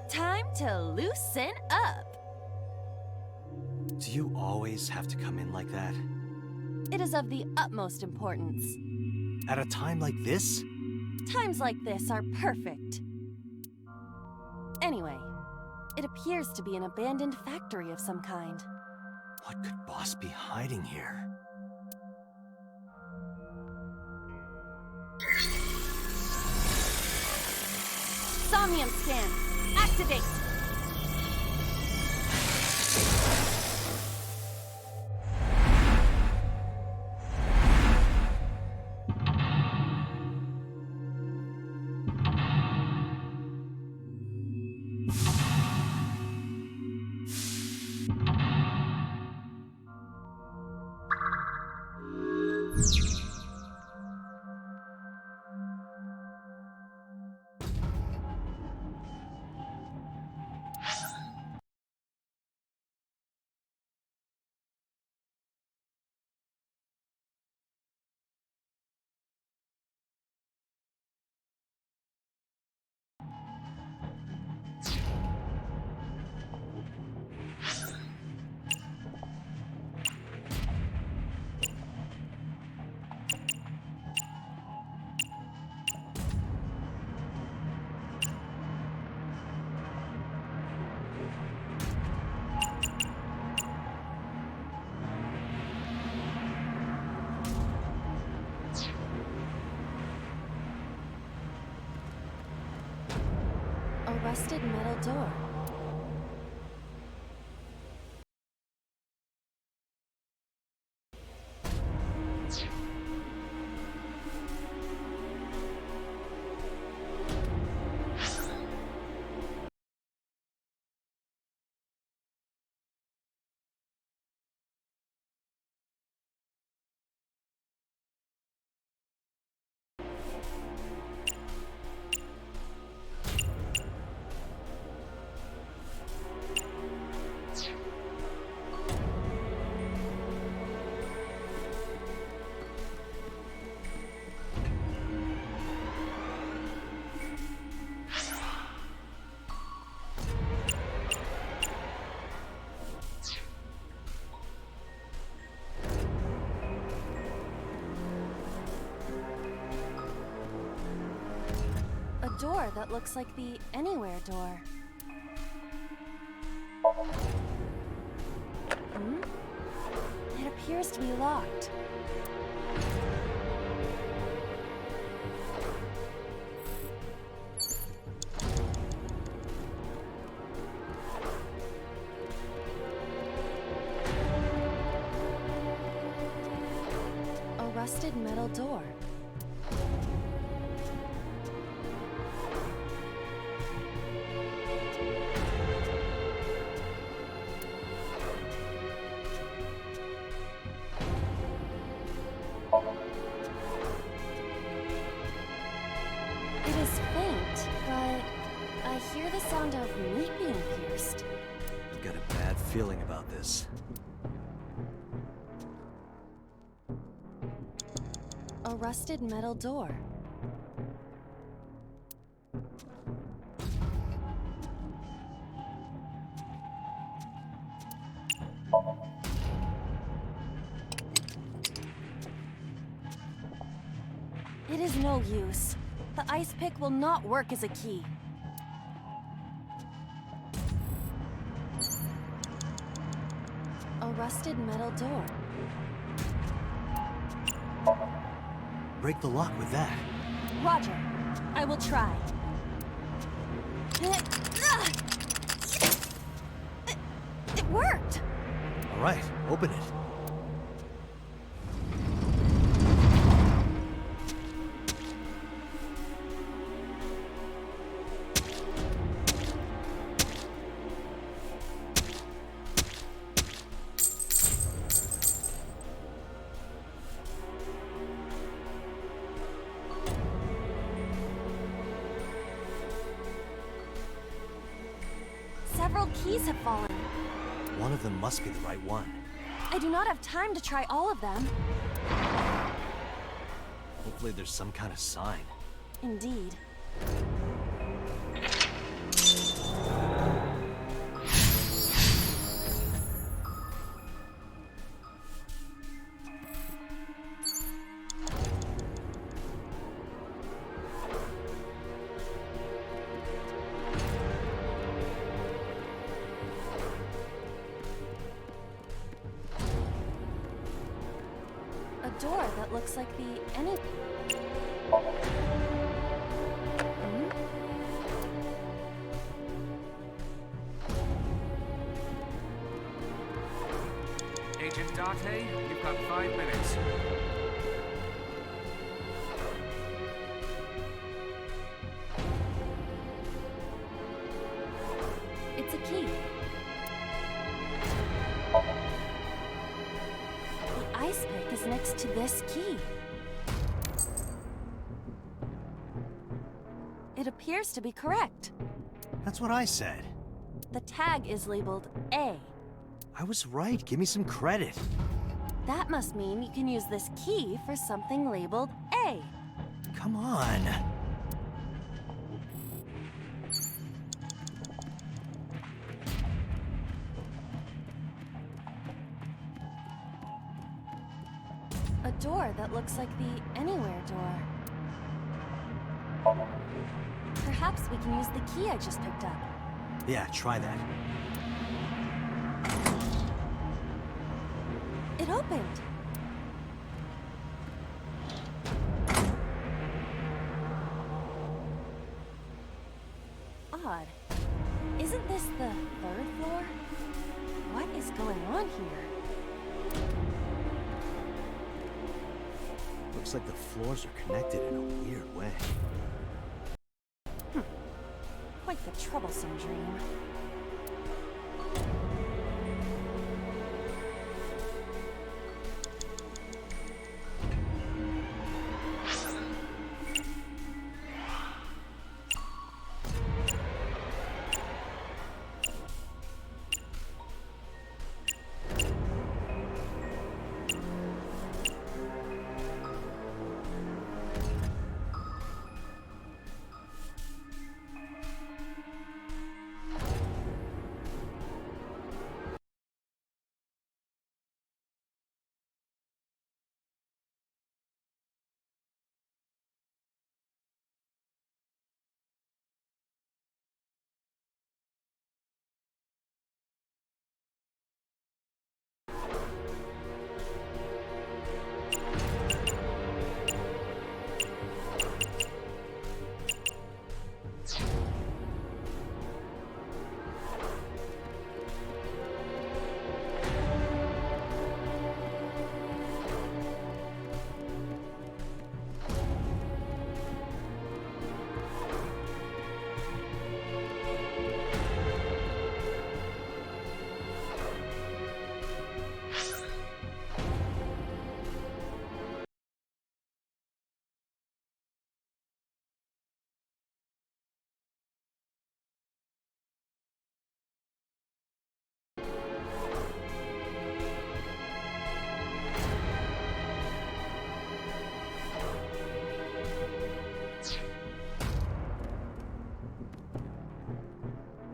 Time to loosen up. Do you always have to come in like that? It is of the utmost importance. At a time like this? Times like this are perfect. Anyway, it appears to be an abandoned factory of some kind. What could Boss be hiding here? Somnium scan. Activate! A rusted metal door. A door that looks like the Anywhere door. It appears to be locked. A rusted metal door. It is faint, but I hear the sound of meat being pierced. I've got a bad feeling about this. A rusted metal door. It is no use. The ice pick will not work as a key. A rusted metal door. Break the lock with that. Roger. I will try. It worked! All right, open it. Several keys have fallen. One of them must be the right one. I do not have time to try all of them. Hopefully there's some kind of sign. Indeed. A door that looks like the any. Hmm? Agent Date, you've got 5 minutes. It's a key. The ice pick is next to this key. It appears to be correct. That's what I said. The tag is labeled A. I was right. Give me some credit. That must mean you can use this key for something labeled A. Come on. A door that looks like the anywhere door. Perhaps we can use the key I just picked up. Yeah, try that. It opened. Odd. Isn't this the 3rd floor? What is going on here? Looks like the floors are connected in a weird way. Quite the troublesome dream.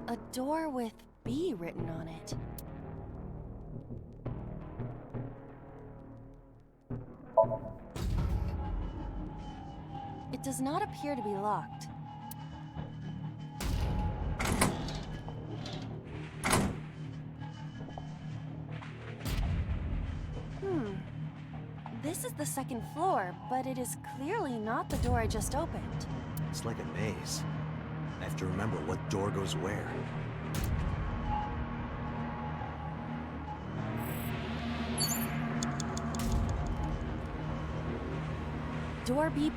A door with B written on it. It does not appear to be locked. This is the second floor, but it is clearly not the door I just opened. It's like a maze. I have to remember what door goes where. Door beep.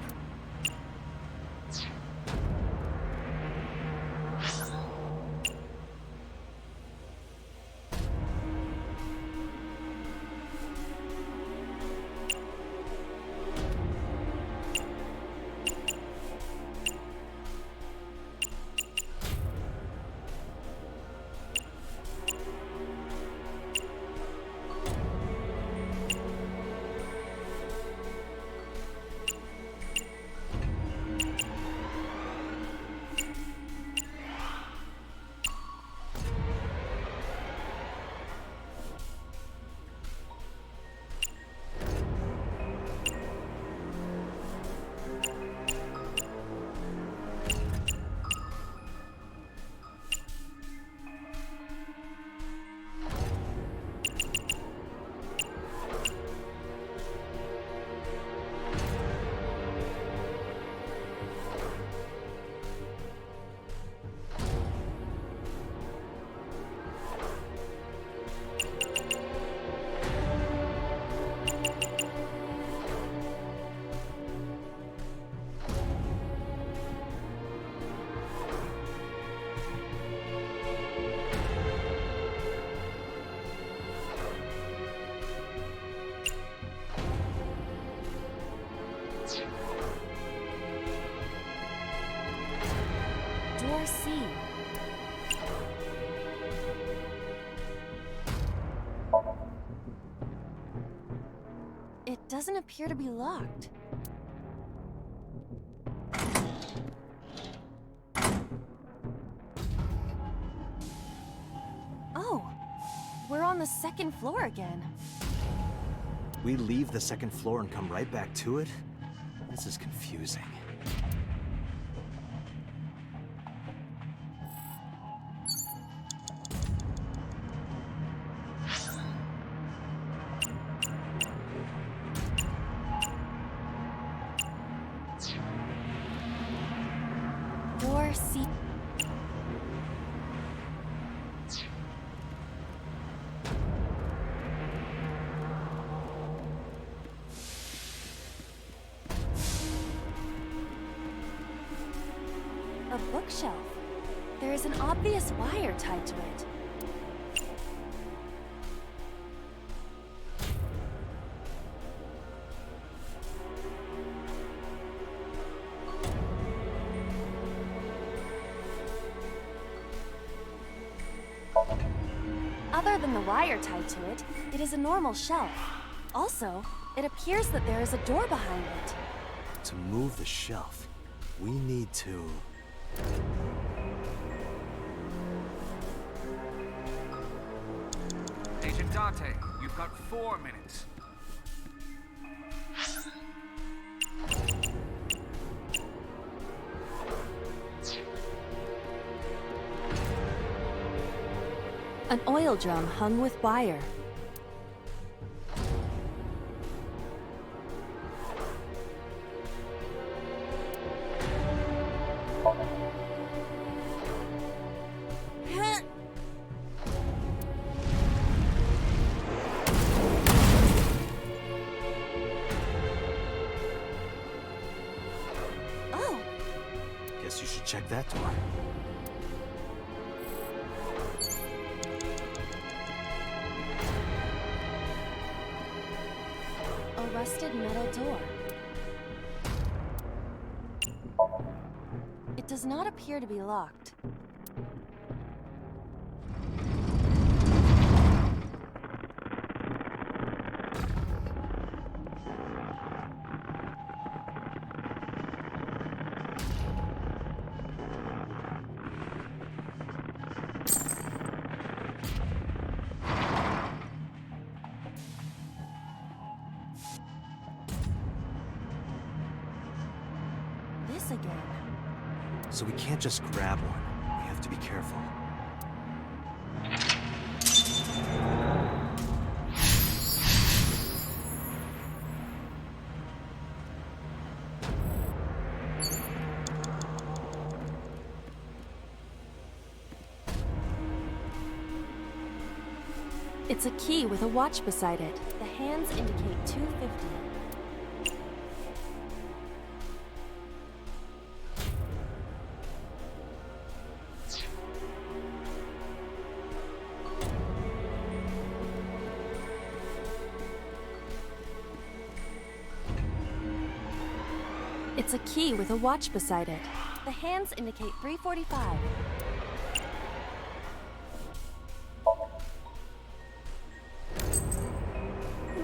Door C. It doesn't appear to be locked. Oh, we're on the second floor again. We leave the second floor and come right back to it? This is confusing. Door C. A bookshelf. There is an obvious wire tied to it. Other than the wire tied to it, it is a normal shelf. Also, it appears that there is a door behind it. To move the shelf, we need to... Agent Date, you've got 4 minutes. An oil drum hung with wire. Oh, Guess you should check that door. a rusted metal door. It does not appear to be locked. again. So we can't just grab one. We have to be careful. It's a key with a watch beside it. The hands indicate 250. It's a key with a watch beside it. The hands indicate 345.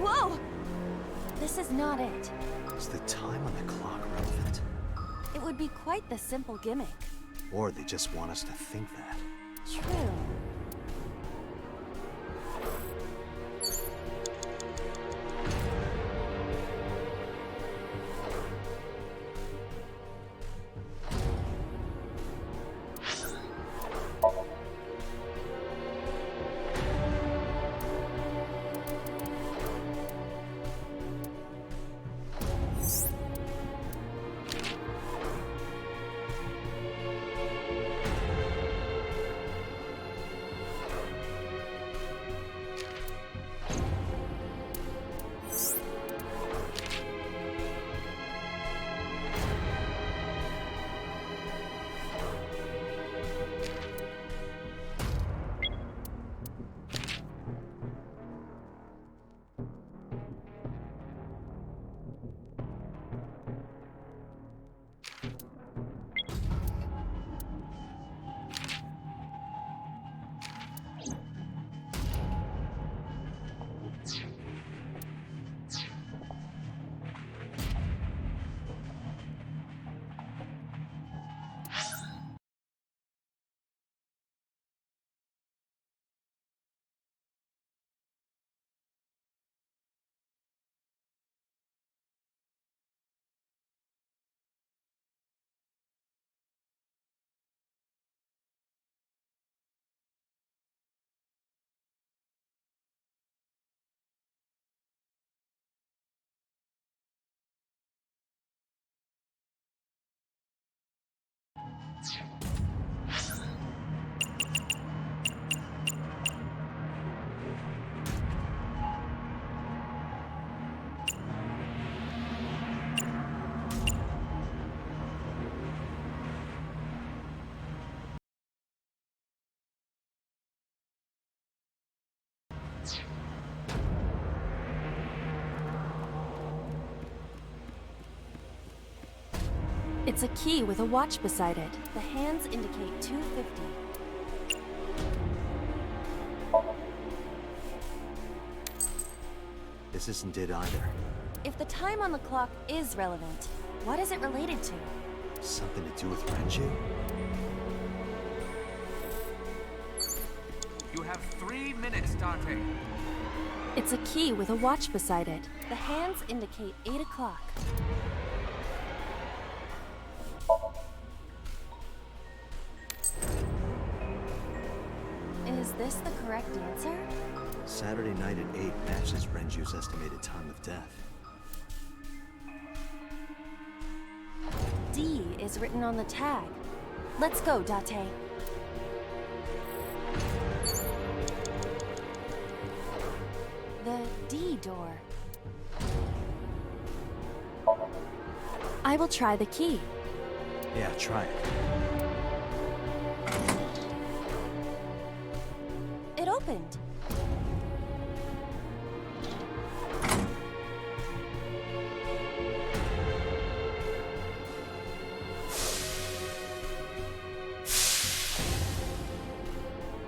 Whoa! This is not it. Is the time on the clock relevant? It would be quite the simple gimmick. Or they just want us to think that. True. It's a key with a watch beside it. The hands indicate 250. This isn't it either. If the time on the clock is relevant, what is it related to? Something to do with Renju? You have 3 minutes, Date. It's a key with a watch beside it. The hands indicate 8 o'clock. Is this the correct answer? Saturday night at 8 matches Renju's estimated time of death. D is written on the tag. Let's go, Date. The D door. I will try the key. Yeah, try it. It opened.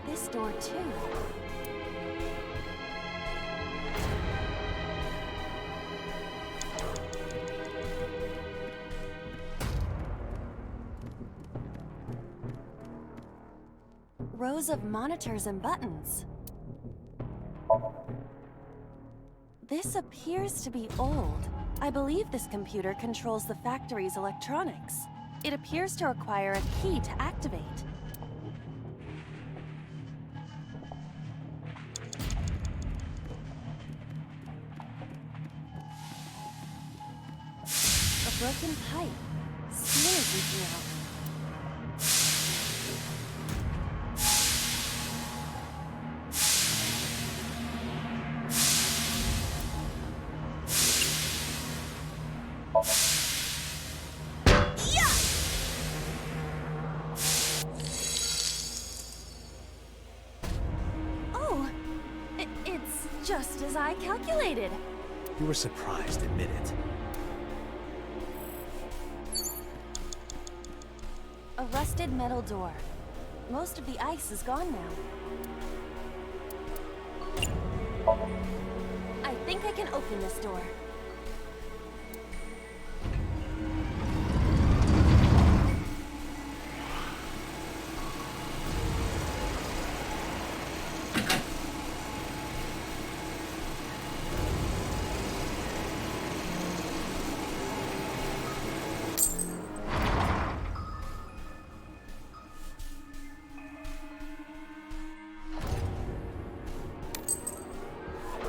This door too. Rows of monitors and buttons. This appears to be old. I believe this computer controls the factory's electronics. It appears to require a key to activate. A broken pipe. Steam is leaking out. It's just as I calculated. You were surprised, admit it. A rusted metal door. Most of the ice is gone now. I think I can open this door.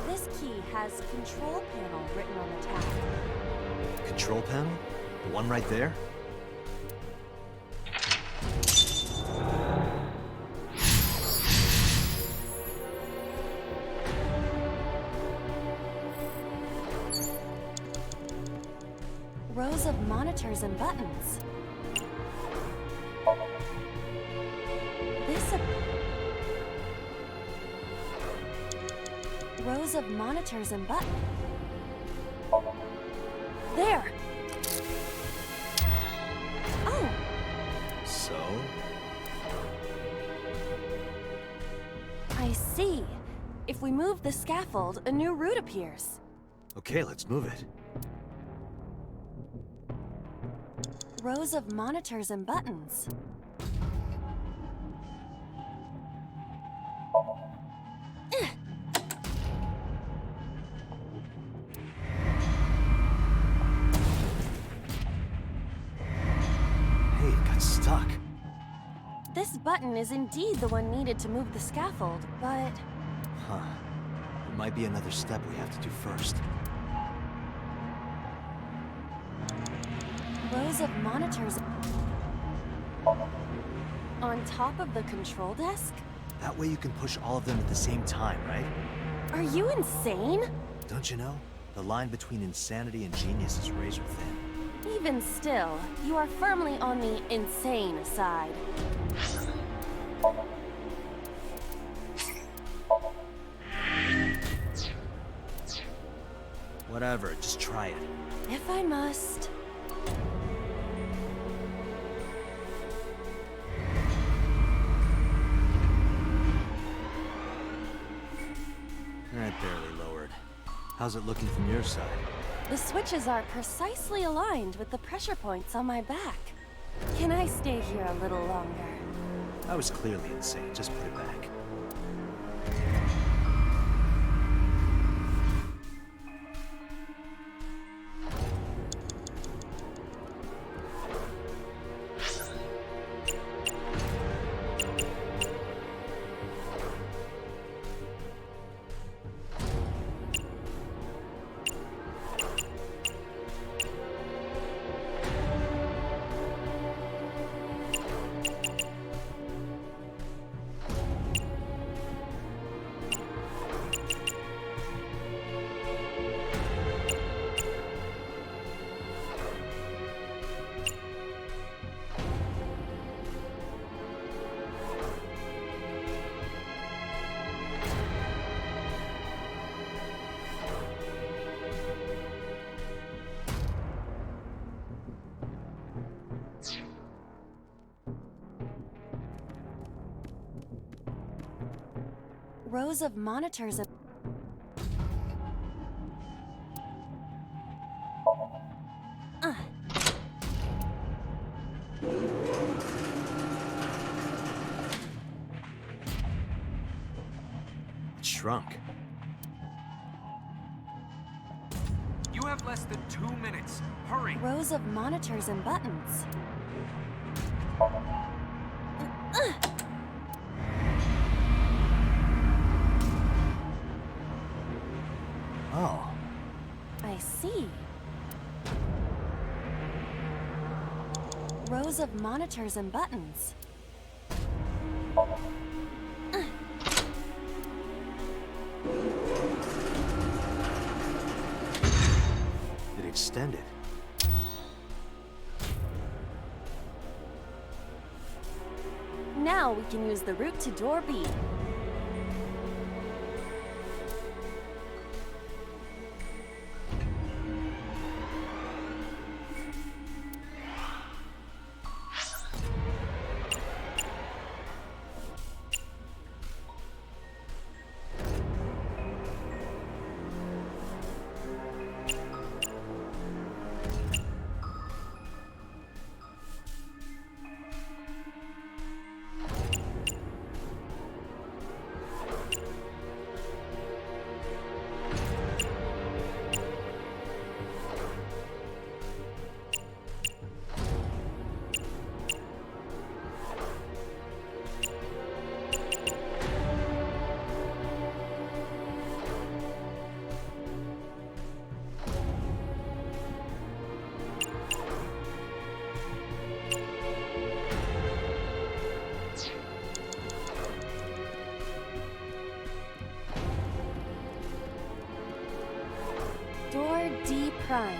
This key has control panel written on the tab. Control panel? The one right there? Rows of monitors and buttons. Rows of monitors and buttons. There! Oh! So? I see. If we move the scaffold, a new route appears. Okay, let's move it. Rows of monitors and buttons. Hey, it got stuck. This button is indeed the one needed to move the scaffold, but... Huh. There might be another step we have to do first. Rows of monitors... on top of the control desk? That way you can push all of them at the same time, right? Are you insane? Don't you know? The line between insanity and genius is razor thin. Even still, you are firmly on the insane side. Whatever, just try it. If I must. That barely lowered. How's it looking from your side? The switches are precisely aligned with the pressure points on my back. Can I stay here a little longer? I was clearly insane. Just put it back. Rows of monitors and... You It shrunk. have have less than 2 minutes. Hurry! Rows of monitors and buttons. Oh, I see. Rows of monitors and buttons. it extended. Now we can use the route to door B. Door D prime.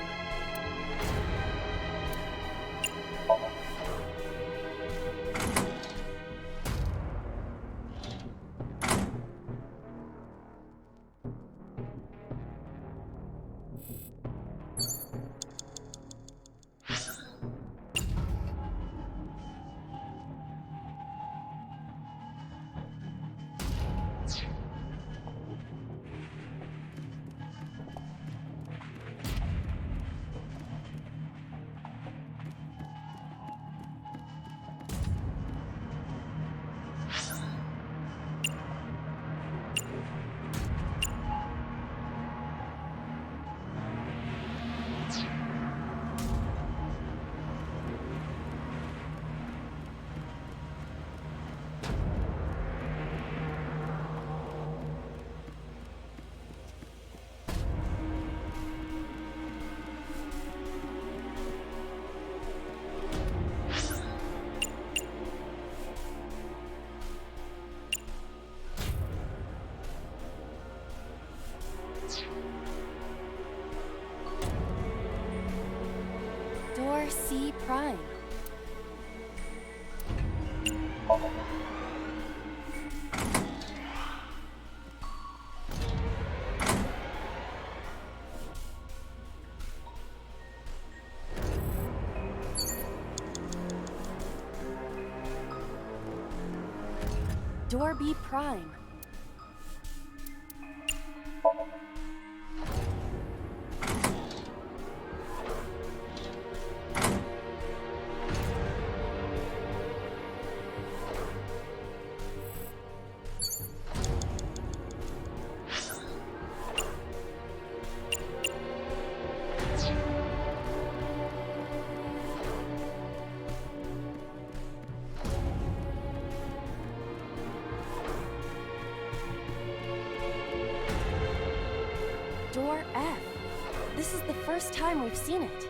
Door C prime. Door B prime. Door F. This is the first time we've seen it.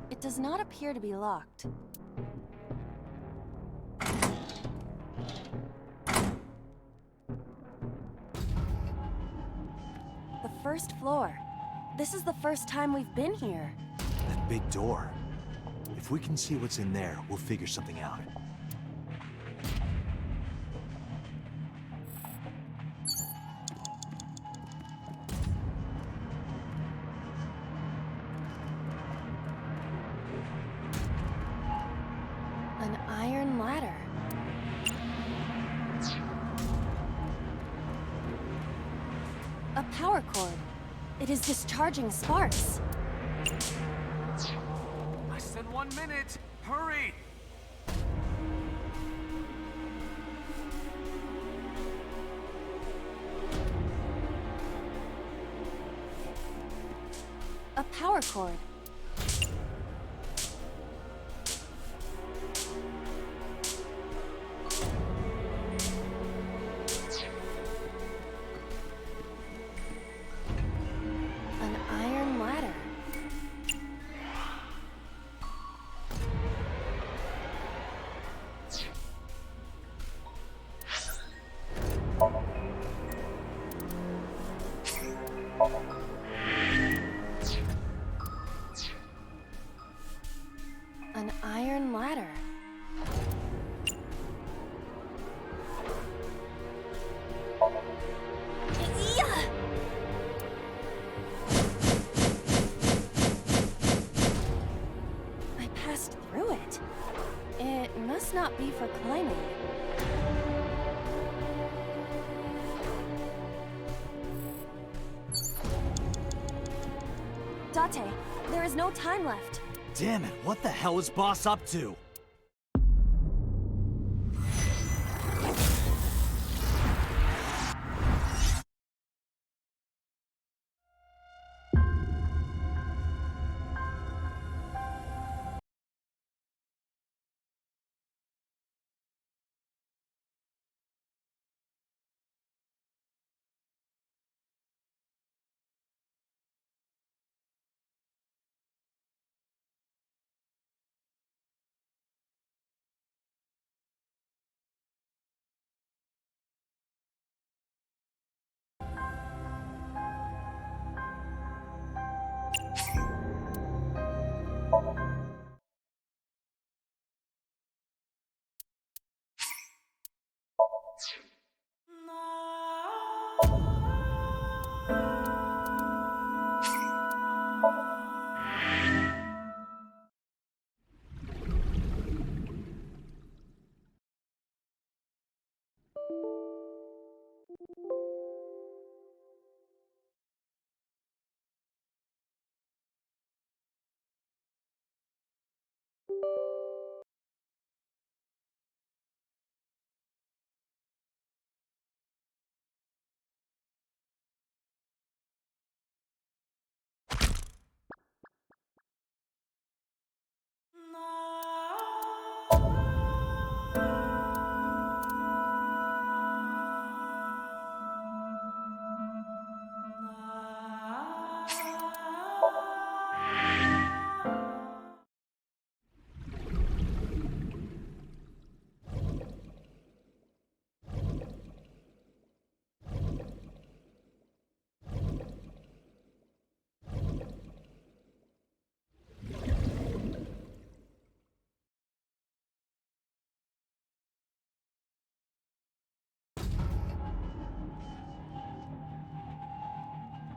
It does not appear to be locked. The first floor. This is the first time we've been here. That big door. If we can see what's in there, we'll figure something out. An iron ladder. A power cord. It is discharging sparks. Less than 1 minute. Hurry! A power cord. An iron ladder. An iron ladder. Yeah! I passed through it. It must not be for climbing. Date, there is no time left. Damn it, what the hell is Boss up to?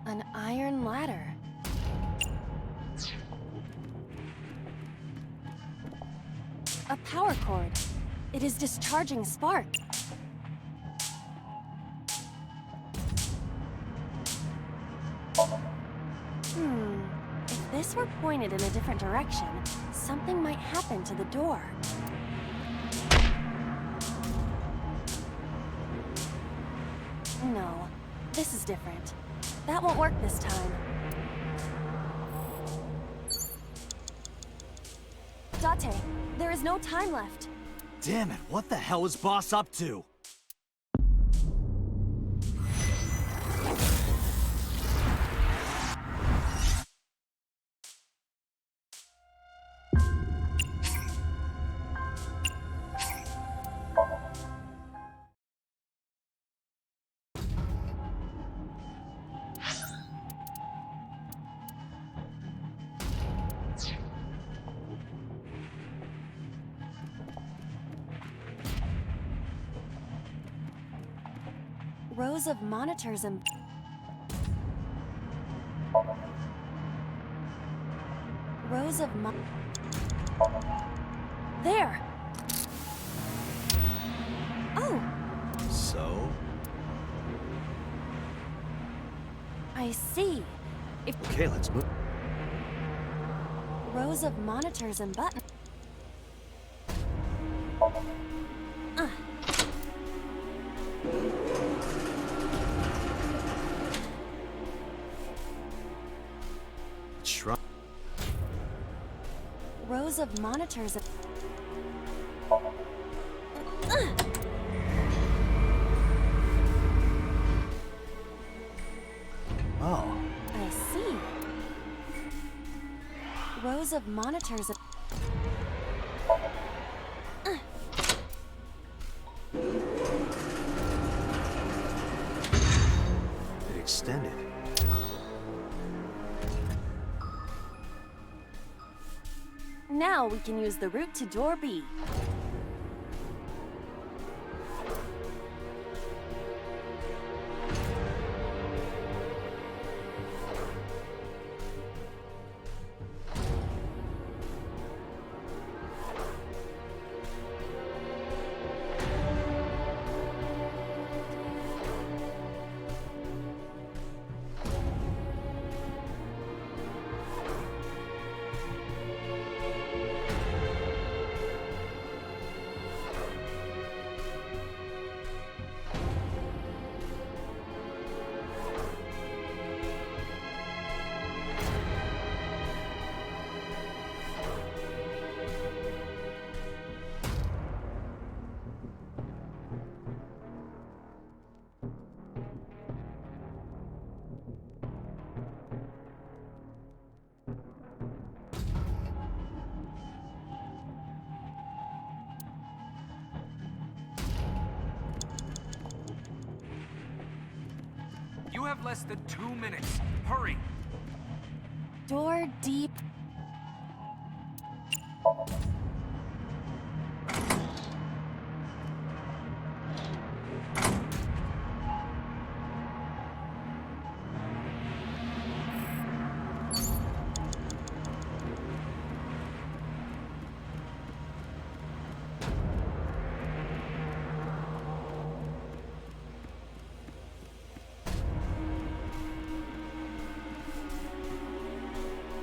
An iron ladder. A power cord. It is discharging spark. If this were pointed in a different direction, something might happen to the door. No, this is different. That won't work this time. Date, there is no time left. Damn it, what the hell is Boss up to? Rows of monitors and... Rows of There! Oh! So? I see. If... Okay, let's move. Rows of monitors and buttons. Shrine. Rows of monitors and... Oh. I see. Rows of monitors and... It extended. Now we can use the route to door B. You have less than 2 minutes. Hurry! Door D.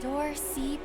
Door C.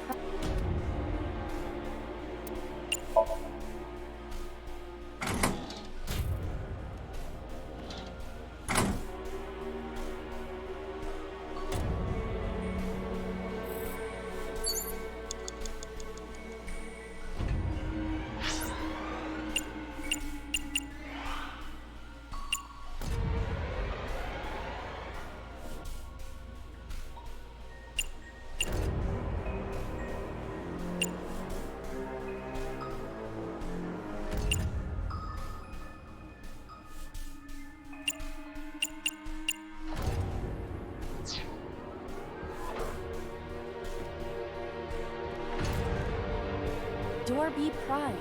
Door B prime.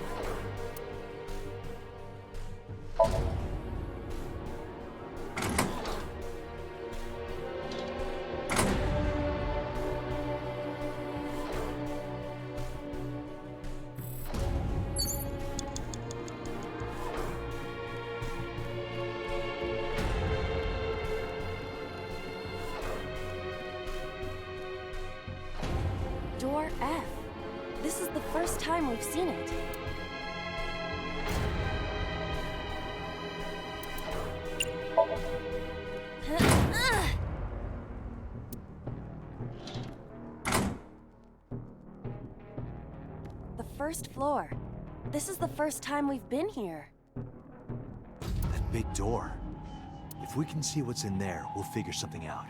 Door F. This is the first time we've seen it. The first floor. This is the first time we've been here. That big door. If we can see what's in there, we'll figure something out.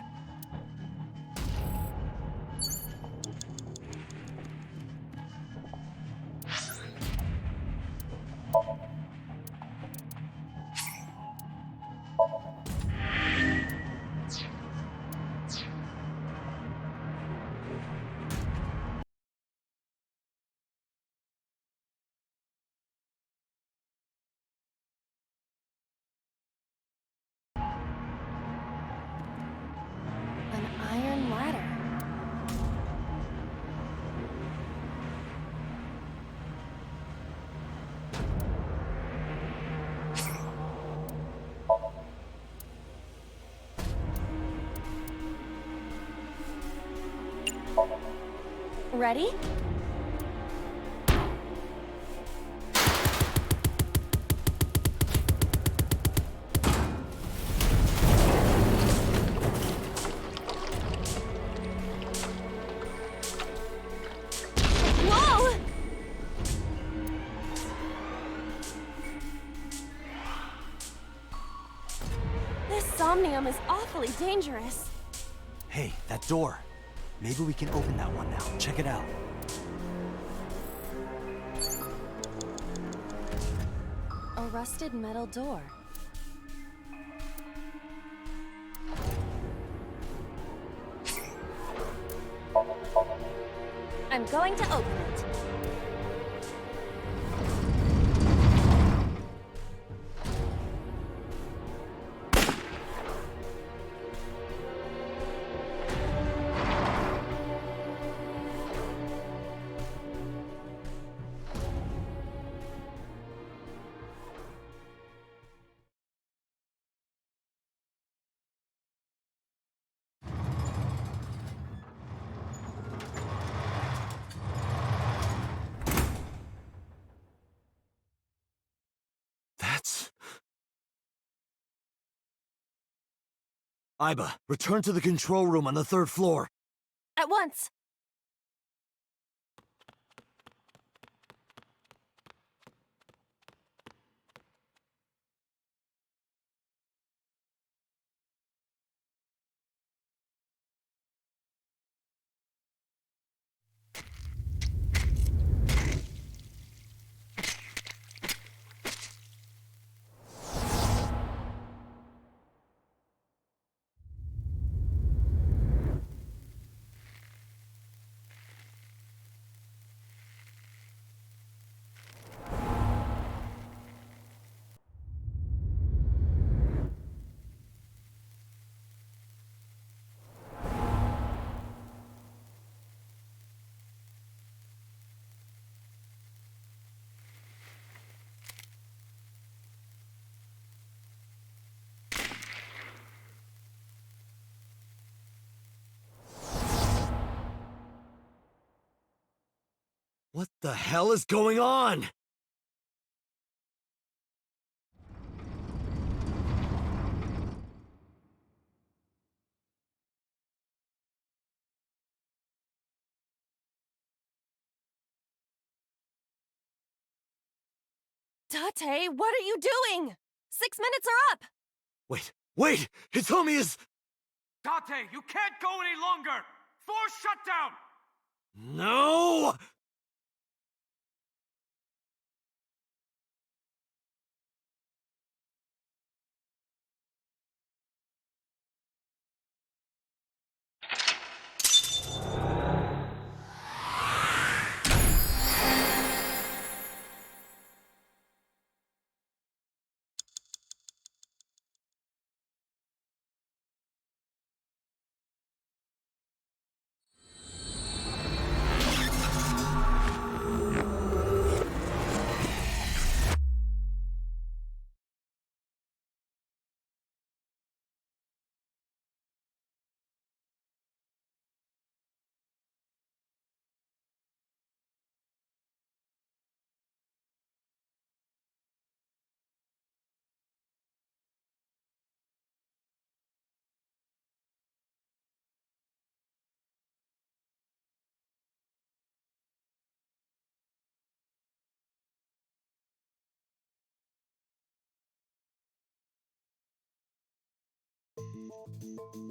An iron ladder. Ready? Somnium is awfully dangerous. Hey, that door. Maybe we can open that one now. Check it out. A rusted metal door. I'm going to open it. That's... Iba, return to the control room on the 3rd floor. At once! What the hell is going on? Tate, what are you doing? 6 minutes are up! Wait! Hitomi is... Date, you can't go any longer! Force shutdown! No!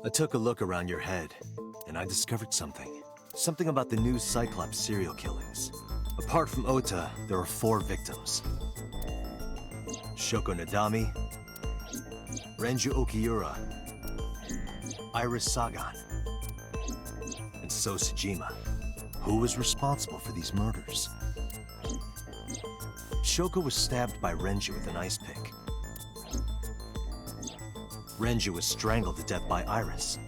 I took a look around your head, and I discovered something. Something about the new Cyclops serial killings. Apart from Ota, there are 4 victims. Shoko Nadami, Renju Okiura, Iris Sagan, and So Sejima. Who was responsible for these murders? Shoko was stabbed by Renju with an ice pick. Renju was strangled to death by Iris.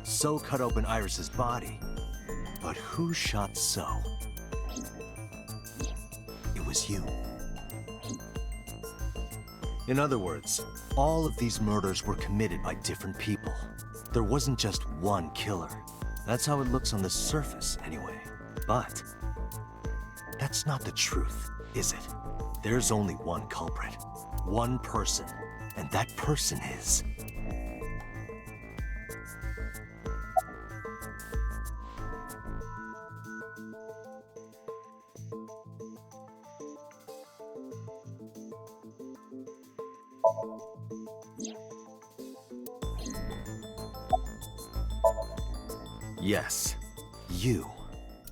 So cut open Iris's body. But who shot So? It was you. In other words, all of these murders were committed by different people. There wasn't just one killer. That's how it looks on the surface, anyway. But that's not the truth, is it? There's only one culprit. One person. And that person is... Yes. You.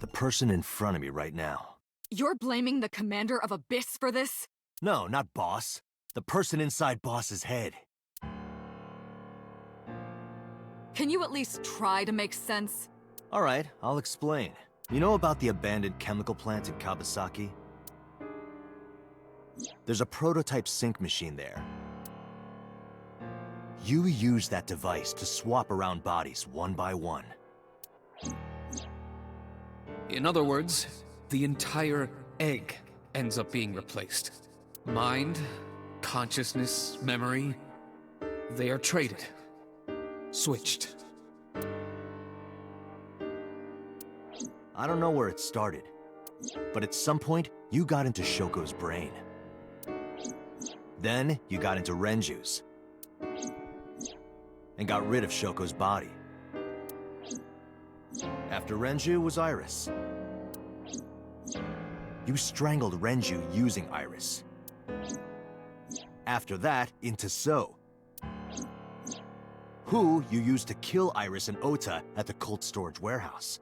The person in front of me right now. You're blaming the commander of Abyss for this? No, not Boss. The person inside Boss's head. Can you at least try to make sense? Alright, I'll explain. You know about the abandoned chemical plant in Kawasaki? There's a prototype sync machine there. You use that device to swap around bodies one by one. In other words, the entire egg ends up being replaced. Mind, consciousness, memory, they are traded. Switched. I don't know where it started, but at some point, you got into Shoko's brain. Then, you got into Renju's. And got rid of Shoko's body. After Renju was Iris. You strangled Renju using Iris. After that, into So. Who you used to kill Iris and Ota at the cult storage warehouse.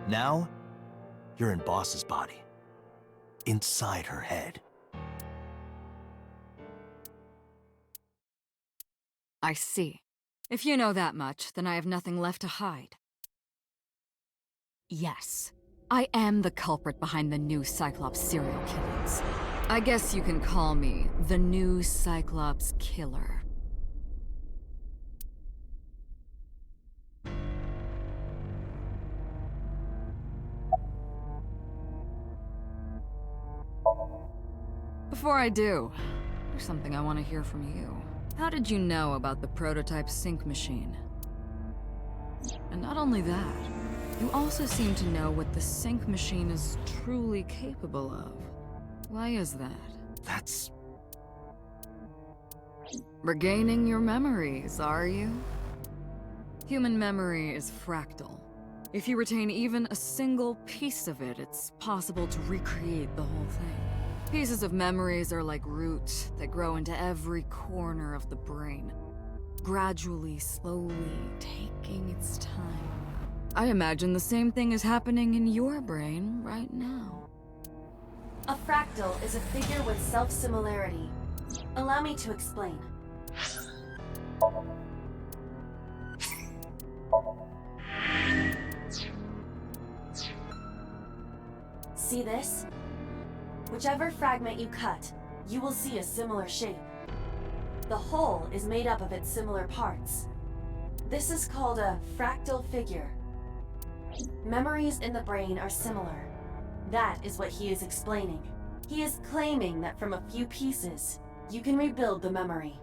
Now, you're in Boss's body. Inside her head. I see. If you know that much, then I have nothing left to hide. Yes, I am the culprit behind the new Cyclops serial killings. I guess you can call me the new Cyclops killer. Before I do, there's something I want to hear from you. How did you know about the prototype sync machine? And not only that, you also seem to know what the sync machine is truly capable of. Why is that? That's... Regaining your memories, are you? Human memory is fractal. If you retain even a single piece of it, it's possible to recreate the whole thing. Pieces of memories are like roots that grow into every corner of the brain, gradually, slowly, taking its time. I imagine the same thing is happening in your brain right now. A fractal is a figure with self-similarity. Allow me to explain. See this? Whichever fragment you cut, you will see a similar shape. The whole is made up of its similar parts. This is called a fractal figure. Memories in the brain are similar. That is what he is explaining. He is claiming that from a few pieces, you can rebuild the memory.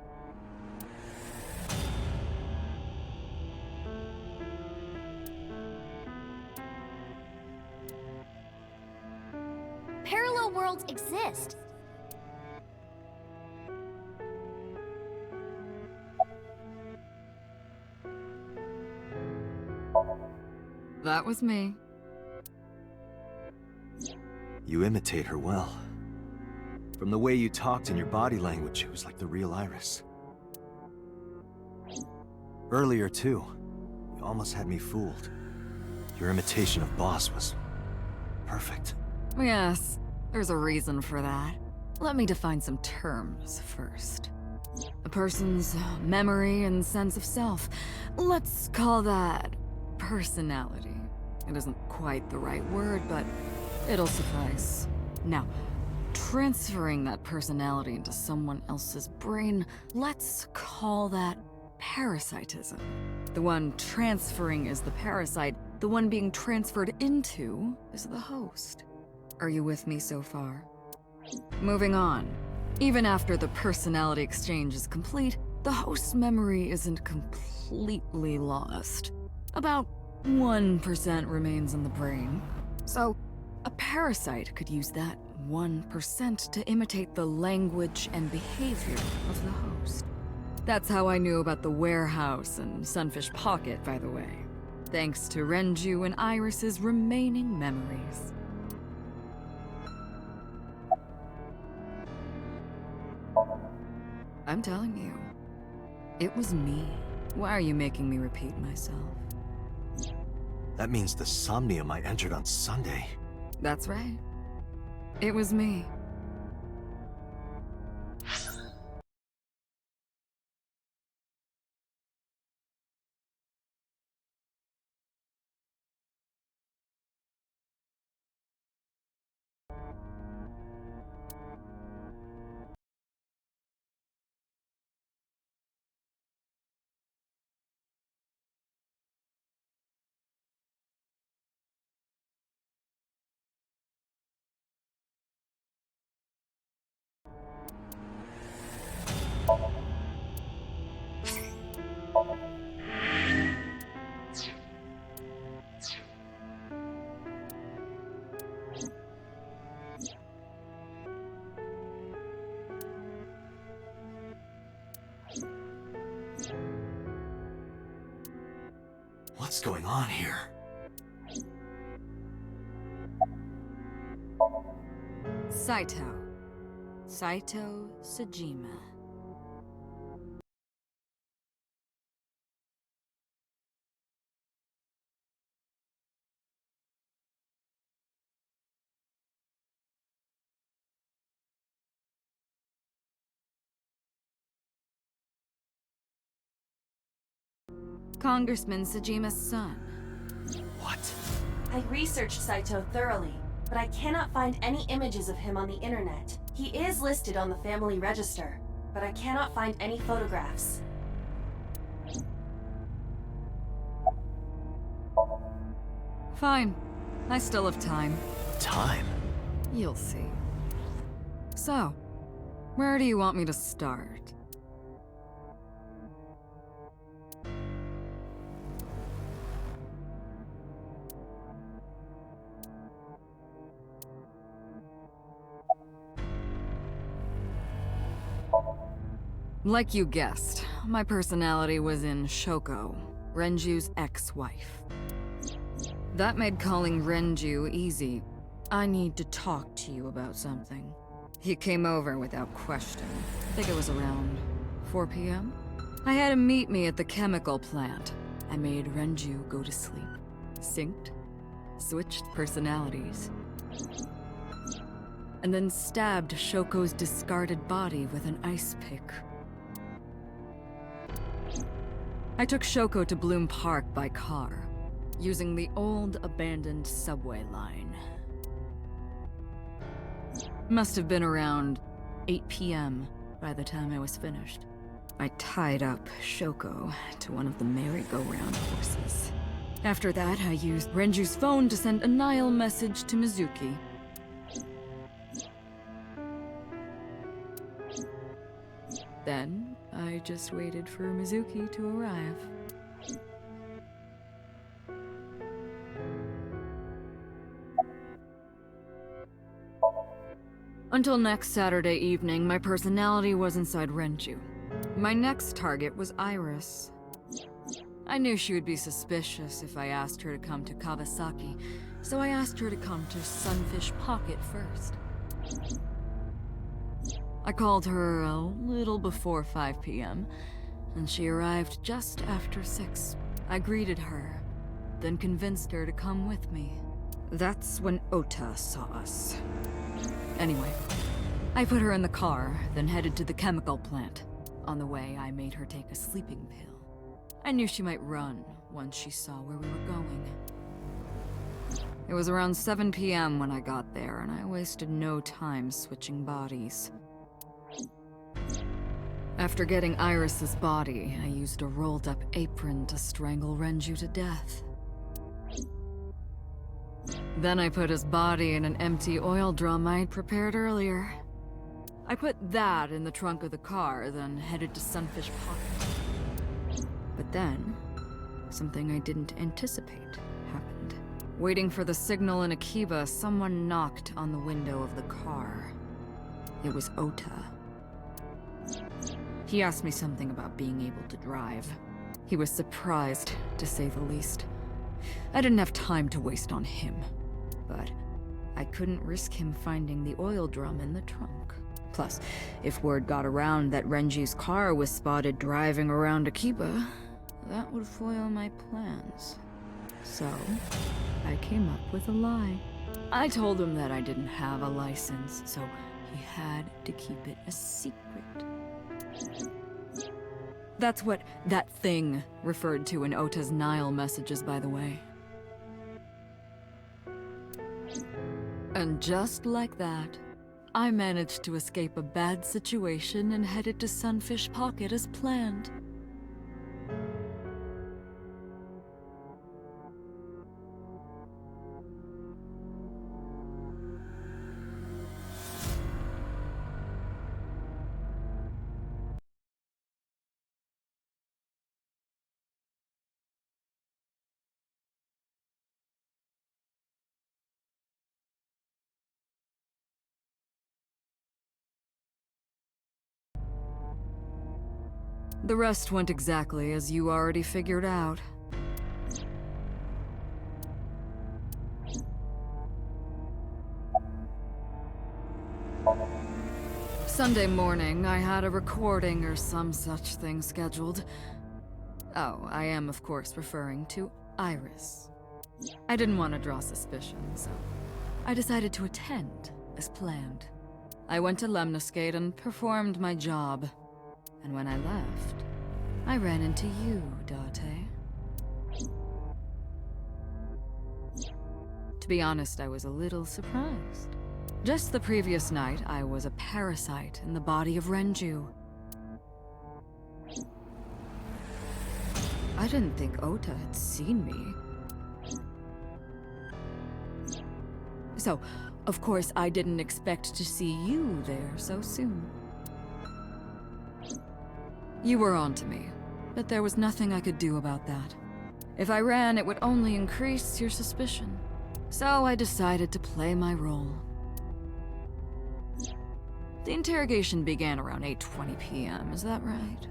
Parallel worlds exist. That was me. You imitate her well. From the way you talked and your body language, it was like the real Iris. Earlier, too, you almost had me fooled. Your imitation of Boss was perfect. Yes, there's a reason for that. Let me define some terms first. A person's memory and sense of self. Let's call that personality. It isn't quite the right word, but it'll suffice. Now, transferring that personality into someone else's brain, let's call that parasitism. The one transferring is the parasite, the one being transferred into is the host. Are you with me so far? Moving on. Even after the personality exchange is complete, the host's memory isn't completely lost. About 1% remains in the brain. So, a parasite could use that 1% to imitate the language and behavior of the host. That's how I knew about the warehouse and Sunfish Pocket, by the way. Thanks to Renju and Iris's remaining memories. I'm telling you, it was me. Why are you making me repeat myself? That means the Somnium I entered on Sunday. That's right. It was me. What's going on here? Saito Sajima. Congressman Sajima's son. What? I researched Saito thoroughly, but I cannot find any images of him on the internet. He is listed on the family register, but I cannot find any photographs. Fine. I still have time. Time? You'll see. So, where do you want me to start? Like you guessed, my personality was in Shoko, Renju's ex-wife. That made calling Renju easy. I need to talk to you about something. He came over without question. I think it was around 4 p.m. I had him meet me at the chemical plant. I made Renju go to sleep. Synced, switched personalities, and then stabbed Shoko's discarded body with an ice pick. I took Shoko to Bloom Park by car, using the old abandoned subway line. Must have been around 8 p.m. by the time I was finished. I tied up Shoko to one of the merry-go-round horses. After that, I used Renju's phone to send a Nile message to Mizuki. Then, I just waited for Mizuki to arrive. Until next Saturday evening, my personality was inside Renju. My next target was Iris. I knew she would be suspicious if I asked her to come to Kawasaki, so I asked her to come to Sunfish Pocket first. I called her a little before 5 p.m., and she arrived just after 6. I greeted her, then convinced her to come with me. That's when Ota saw us. Anyway, I put her in the car, then headed to the chemical plant. On the way, I made her take a sleeping pill. I knew she might run once she saw where we were going. It was around 7 p.m. when I got there, and I wasted no time switching bodies. After getting Iris's body, I used a rolled-up apron to strangle Renju to death. Then I put his body in an empty oil drum I'd prepared earlier. I put that in the trunk of the car, then headed to Sunfish Pocket. But then, something I didn't anticipate happened. Waiting for the signal in Akiba, someone knocked on the window of the car. It was Ota. He asked me something about being able to drive. He was surprised, to say the least. I didn't have time to waste on him, but I couldn't risk him finding the oil drum in the trunk. Plus, if word got around that Renji's car was spotted driving around Akiba, that would foil my plans. So, I came up with a lie. I told him that I didn't have a license, so he had to keep it a secret. That's what that thing referred to in Ota's Nile messages, by the way. And just like that, I managed to escape a bad situation and headed to Sunfish Pocket as planned. The rest went exactly as you already figured out. Sunday morning, I had a recording or some such thing scheduled. Oh, I am of course referring to Iris. I didn't want to draw suspicion, so I decided to attend as planned. I went to Lemniscate and performed my job. And when I left, I ran into you, Date. To be honest, I was a little surprised. Just the previous night, I was a parasite in the body of Renju. I didn't think Ota had seen me. So, of course, I didn't expect to see you there so soon. You were onto me, but there was nothing I could do about that. If I ran, it would only increase your suspicion. So I decided to play my role. The interrogation began around 8:20 p.m., is that right?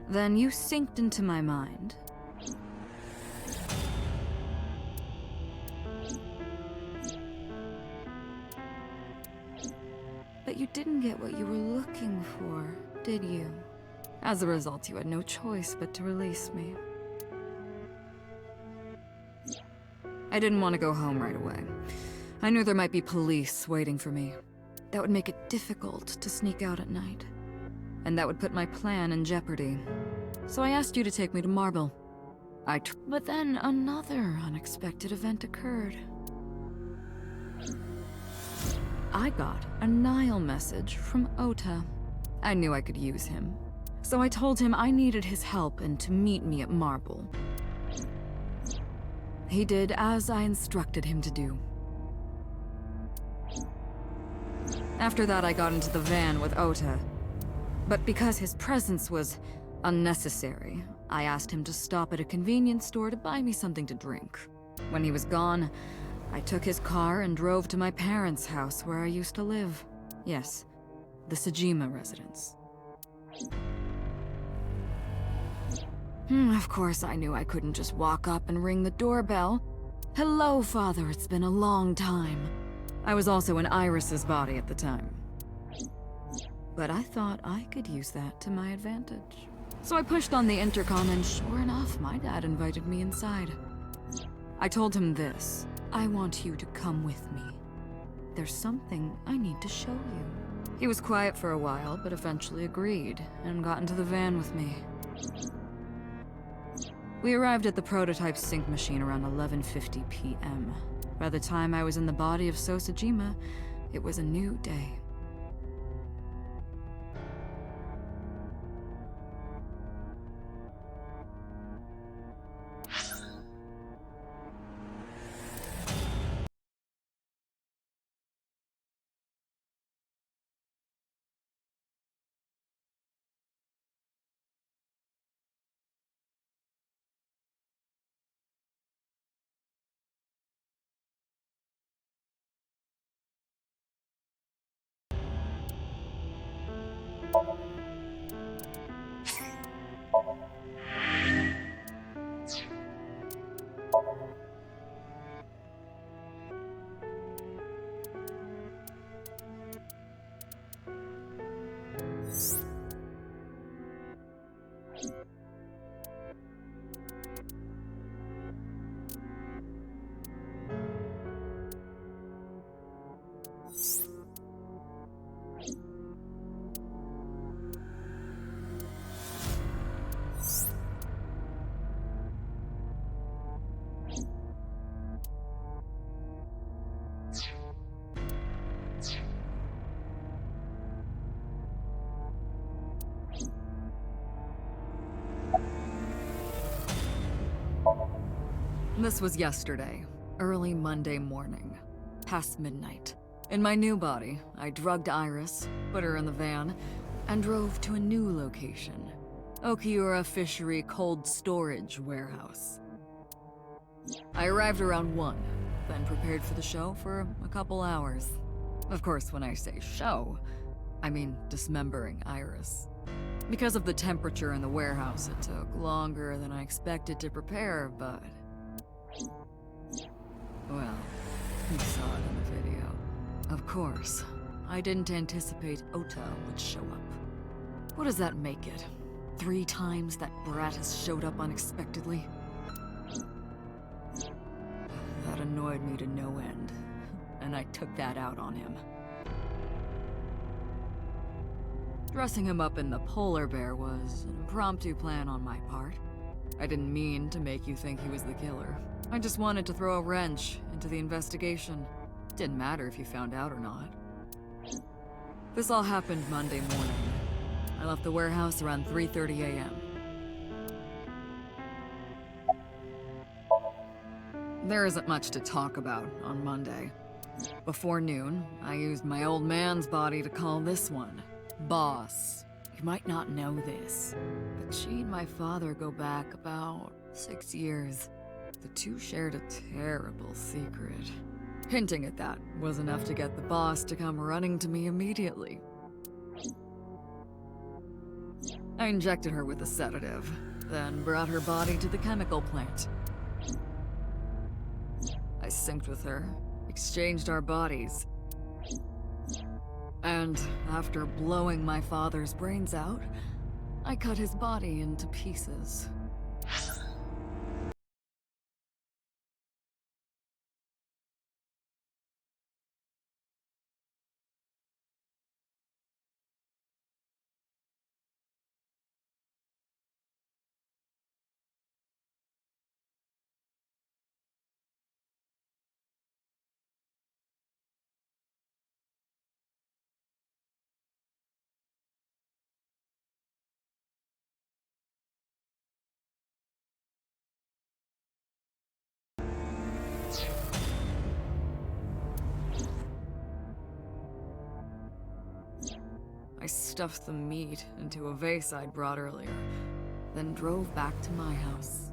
Then you synced into my mind. But you didn't get what you were looking for, did you? As a result, you had no choice but to release me. I didn't want to go home right away. I knew there might be police waiting for me. That would make it difficult to sneak out at night. And that would put my plan in jeopardy. So I asked you to take me to Marble. But then another unexpected event occurred. I got a Nile message from Ota. I knew I could use him. So I told him I needed his help and to meet me at Marble. He did as I instructed him to do. After that, I got into the van with Ota. But because his presence was unnecessary, I asked him to stop at a convenience store to buy me something to drink. When he was gone, I took his car and drove to my parents' house where I used to live. Yes, the Sejima residence. Of course, I knew I couldn't just walk up and ring the doorbell. Hello, Father, it's been a long time. I was also in Iris's body at the time. But I thought I could use that to my advantage. So I pushed on the intercom and sure enough, my dad invited me inside. I told him this. I want you to come with me. There's something I need to show you. He was quiet for a while, but eventually agreed and got into the van with me. We arrived at the prototype sync machine around 11:50 p.m. By the time I was in the body of Sosajima, it was a new day. This was yesterday, early Monday morning, past midnight. In my new body, I drugged Iris, put her in the van, and drove to a new location, Okiura Fishery Cold Storage Warehouse. I arrived around 1, then prepared for the show for a couple hours. Of course, when I say show, I mean dismembering Iris. Because of the temperature in the warehouse, it took longer than I expected to prepare, but... well, you saw it in the video. Of course, I didn't anticipate Ota would show up. What does that make it? 3 times that brat has showed up unexpectedly? That annoyed me to no end, and I took that out on him. Dressing him up in the polar bear was an impromptu plan on my part. I didn't mean to make you think he was the killer. I just wanted to throw a wrench into the investigation. Didn't matter if you found out or not. This all happened Monday morning. I left the warehouse around 3:30 a.m. There isn't much to talk about on Monday. Before noon, I used my old man's body to call this one Boss. You might not know this, but she and my father go back about 6 years. The two shared a terrible secret. Hinting at that was enough to get the boss to come running to me immediately. I injected her with a sedative, then brought her body to the chemical plant. I synced with her, exchanged our bodies, and after blowing my father's brains out, I cut his body into pieces. I stuffed the meat into a vase I'd brought earlier, then drove back to my house.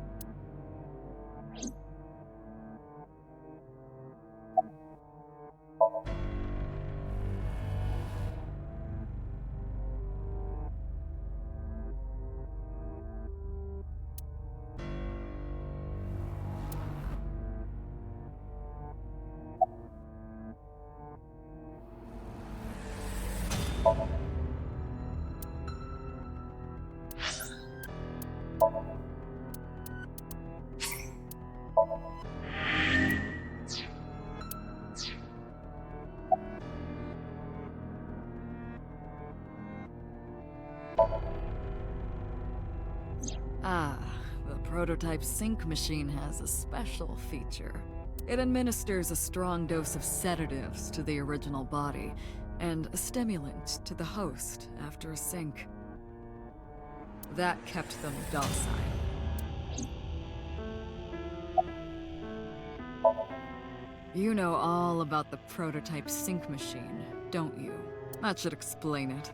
The prototype sync machine has a special feature. It administers a strong dose of sedatives to the original body, and a stimulant to the host after a sync. That kept them docile. You know all about the prototype sync machine, don't you? That should explain it.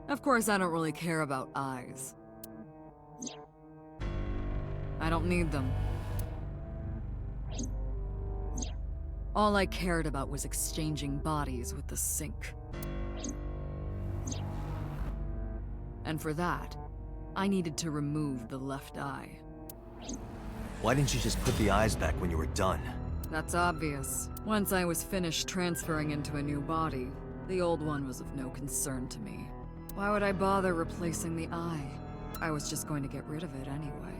Of course, I don't really care about eyes. I don't need them. All I cared about was exchanging bodies with the sink. And for that, I needed to remove the left eye. Why didn't you just put the eyes back when you were done? That's obvious. Once I was finished transferring into a new body, the old one was of no concern to me. Why would I bother replacing the eye? I was just going to get rid of it anyway.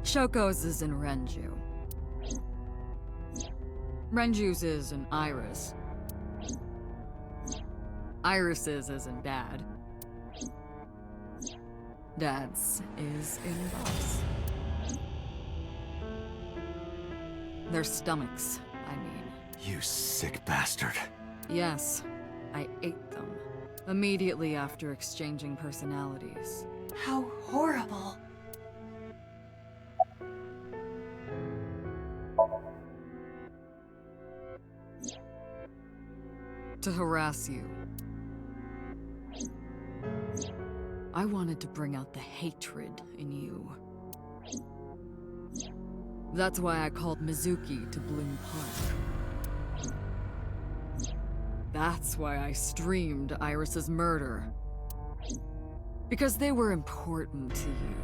Shoko's is in Renju. Renju's is in Iris. Iris's is in Dad. Dad's is in Boss. Their stomachs, I mean. You sick bastard. Yes, I ate them. Immediately after exchanging personalities. How horrible. To harass you. I wanted to bring out the hatred in you. That's why I called Mizuki to Bloom Park. That's why I streamed Iris's murder. Because they were important to you,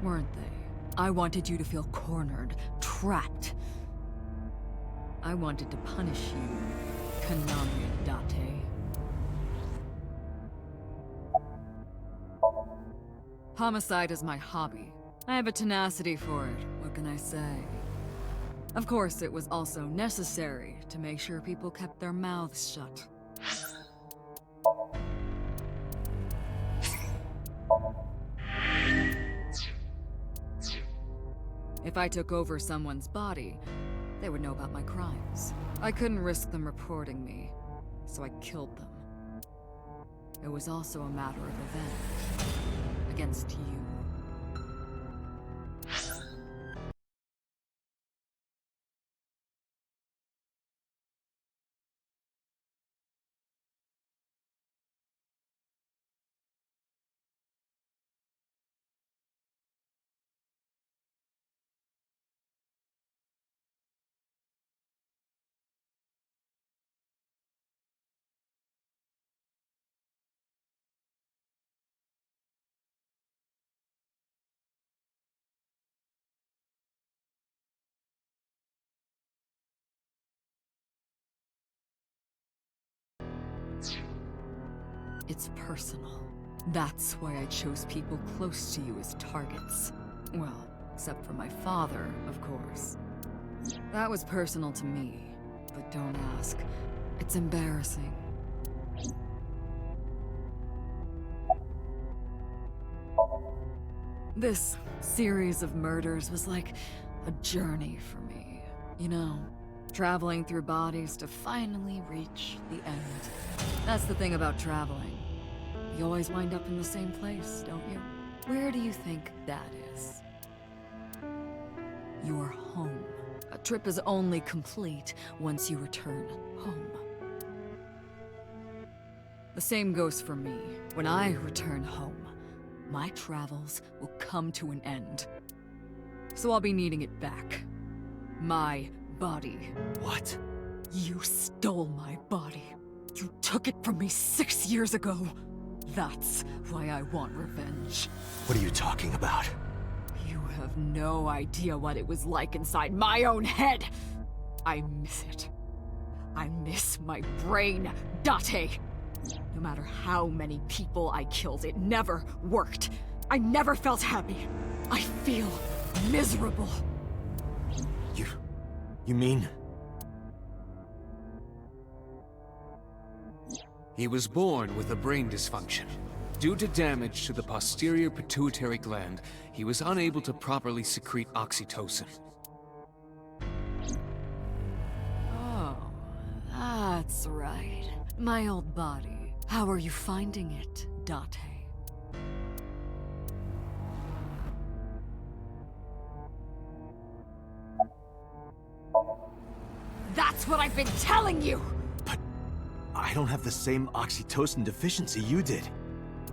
weren't they? I wanted you to feel cornered, trapped. I wanted to punish you, Kanami Date. Homicide is my hobby. I have a tenacity for it, what can I say? Of course, it was also necessary to make sure people kept their mouths shut. If I took over someone's body, they would know about my crimes. I couldn't risk them reporting me, so I killed them. It was also a matter of revenge. Against you. It's personal. That's why I chose people close to you as targets. Well, except for my father, of course. That was personal to me, but don't ask. It's embarrassing. This series of murders was like a journey for me. You know, traveling through bodies to finally reach the end. That's the thing about traveling. You always wind up in the same place, don't you? Where do you think that is? Your home. A trip is only complete once you return home. The same goes for me. When I return home, my travels will come to an end. So I'll be needing it back. My body. What? You stole my body. You took it from me 6 years ago. That's why I want revenge. What are you talking about? You have no idea what it was like inside my own head. I miss it. I miss my brain, Date. No matter how many people I killed, it never worked. I never felt happy. I feel miserable. You mean? He was born with a brain dysfunction. Due to damage to the posterior pituitary gland, he was unable to properly secrete oxytocin. Oh, that's right. My old body. How are you finding it, Date? That's what I've been telling you! But I don't have the same oxytocin deficiency you did.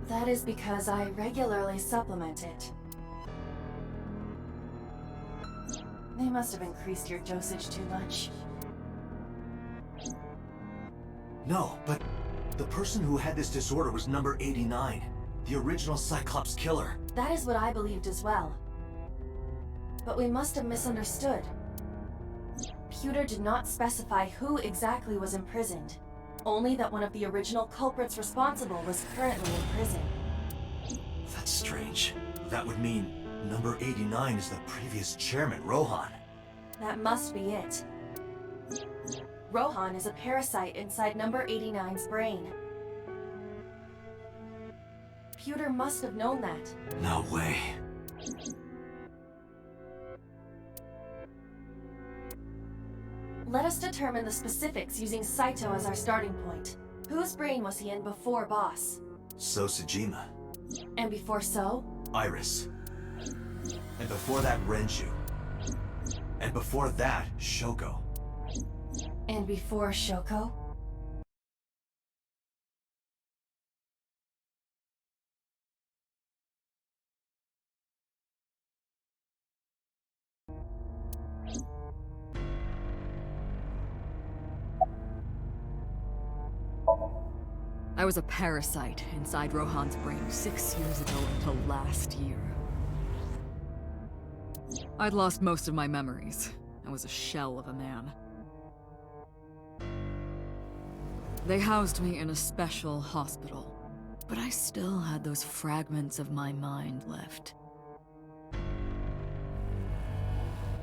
That is because I regularly supplement it. They must have increased your dosage too much. No, but the person who had this disorder was number 89, the original Cyclops killer. That is what I believed as well. But we must have misunderstood. Pewter did not specify who exactly was imprisoned, only that one of the original culprits responsible was currently in prison. That's strange. That would mean number 89 is the previous chairman, Rohan. That must be it. Rohan is a parasite inside number 89's brain. Pewter must have known that. No way. Let us determine the specifics using Saito as our starting point. Whose brain was he in before Boss? So Sejima. And before So? Iris. And before that, Renju. And before that, Shoko. And before Shoko? I was a parasite inside Rohan's brain 6 years ago until last year. I'd lost most of my memories. I was a shell of a man. They housed me in a special hospital, but I still had those fragments of my mind left.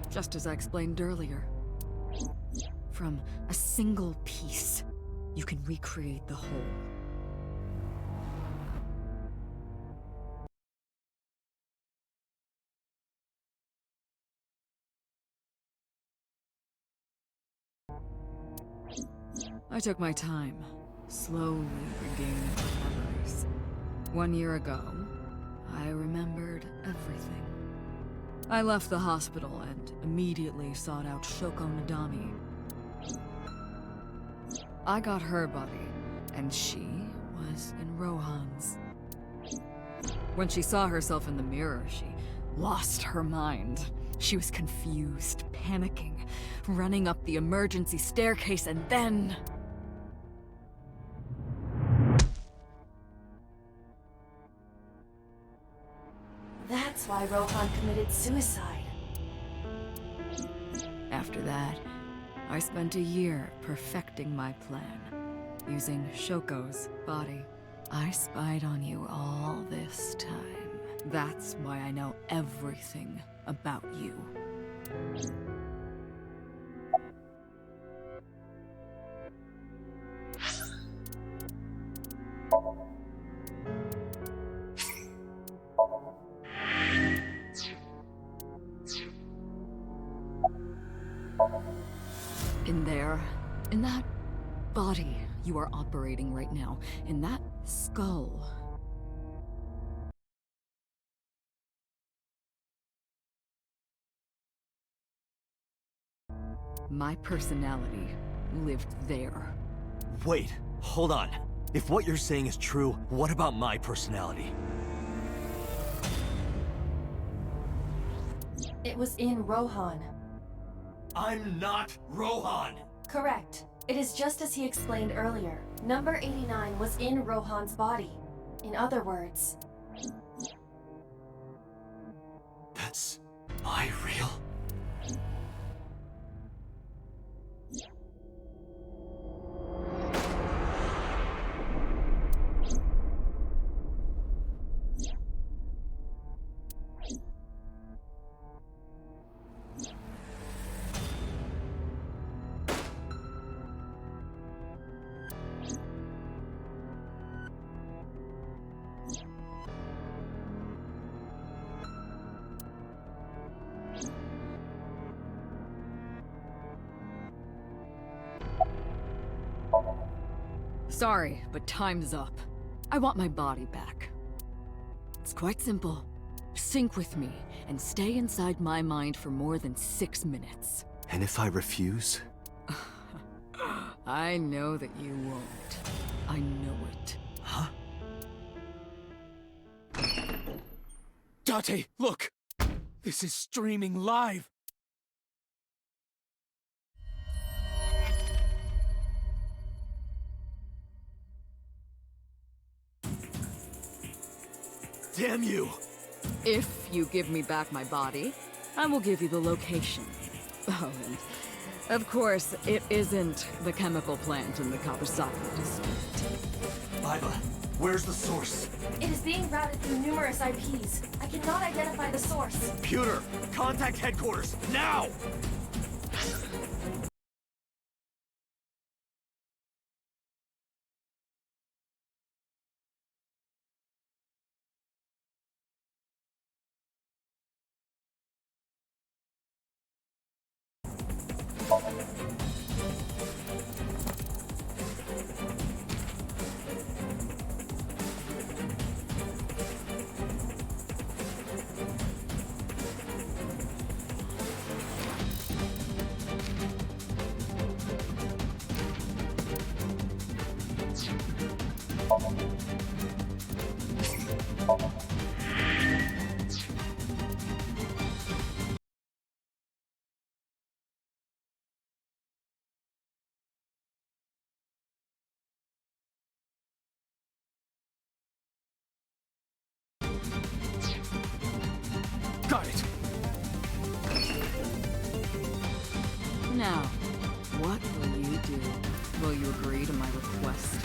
Just as I explained earlier, from a single piece, you can recreate the whole. I took my time, slowly regaining my memories. 1 year ago, I remembered everything. I left the hospital and immediately sought out Shoko Nadami. I got her body, and she was in Rohan's. When she saw herself in the mirror, she lost her mind. She was confused, panicking, running up the emergency staircase, and then... That's why Rohan committed suicide. After that, I spent a year perfecting my plan, using Shoko's body. I spied on you all this time. That's why I know everything about you. In there, in that body you are operating right now, in that skull, my personality lived there. Wait, hold on. If what you're saying is true, what about my personality? It was in Rohan. I'm not Rohan! Correct. It is just as he explained earlier. Number 89 was in Rohan's body. In other words... That's... my real? Sorry, but time's up. I want my body back. It's quite simple. Sync with me, and stay inside my mind for more than 6 minutes. And if I refuse? I know that you won't. I know it. Huh? Date, look! This is streaming live! Damn you! If you give me back my body, I will give you the location. Oh, and of course, it isn't the chemical plant in the Kawasaki district. Baiba, where's the source? It is being routed through numerous IPs. I cannot identify the source. Computer, contact headquarters, now! Got it! Now, what will you do? Will you agree to my request?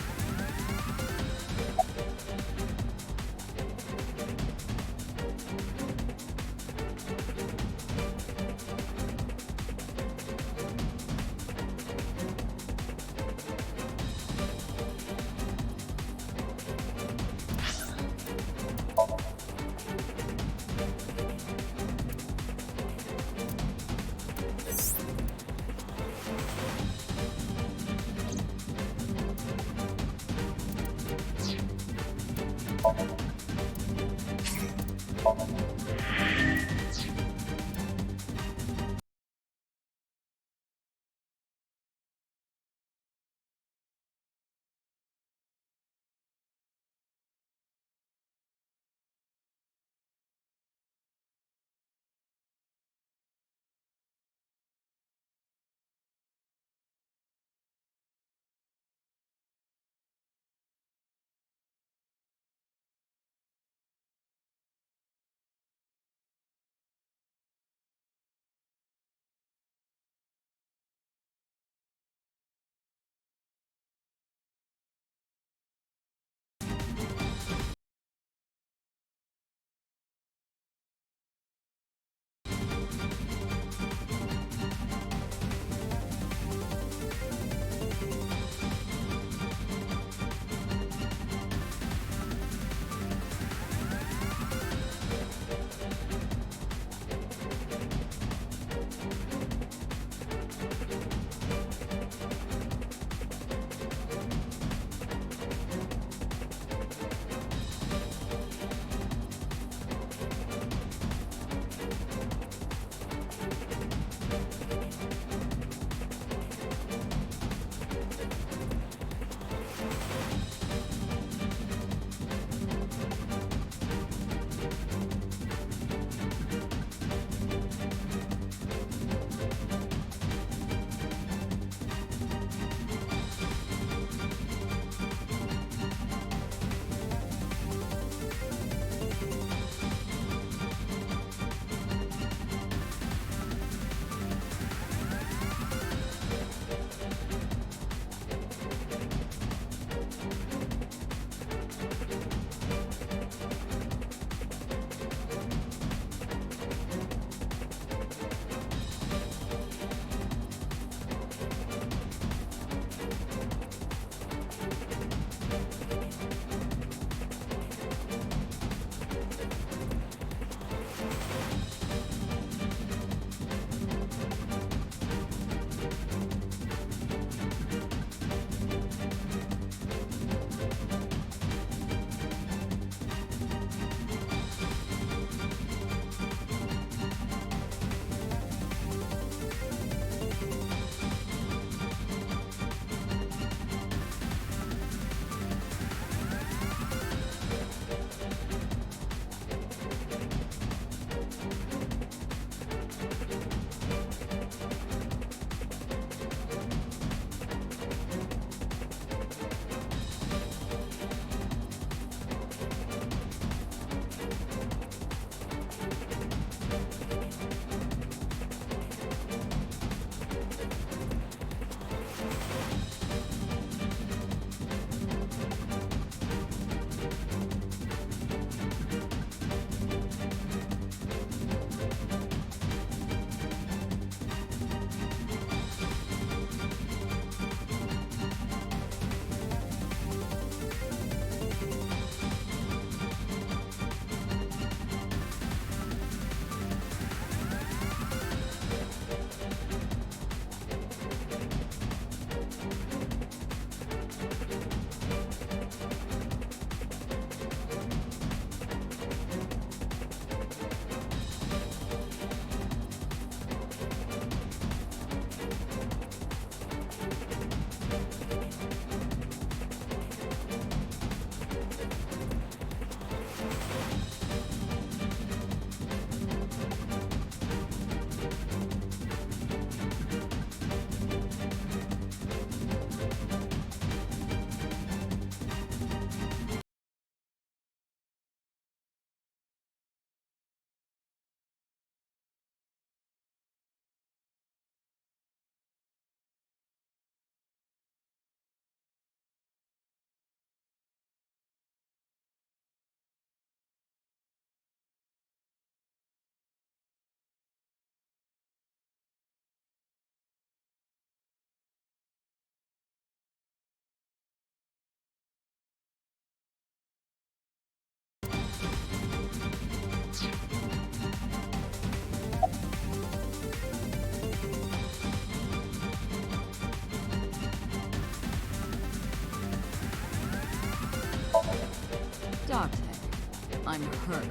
I'm her.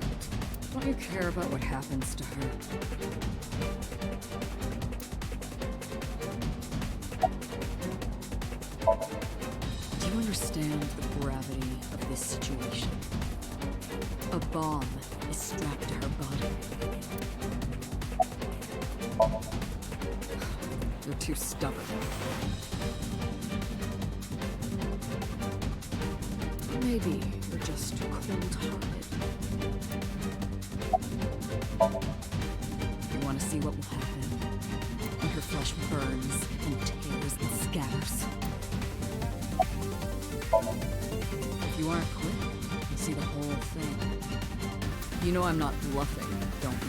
Don't you care about what happens to her? Do you understand the gravity of this situation? A bomb is strapped to her body. You're too stubborn. Maybe you're just cold-hearted. You want to see what will happen when her flesh burns and tears and scatters? If you aren't quick, you'll see the whole thing. You know I'm not bluffing, don't you?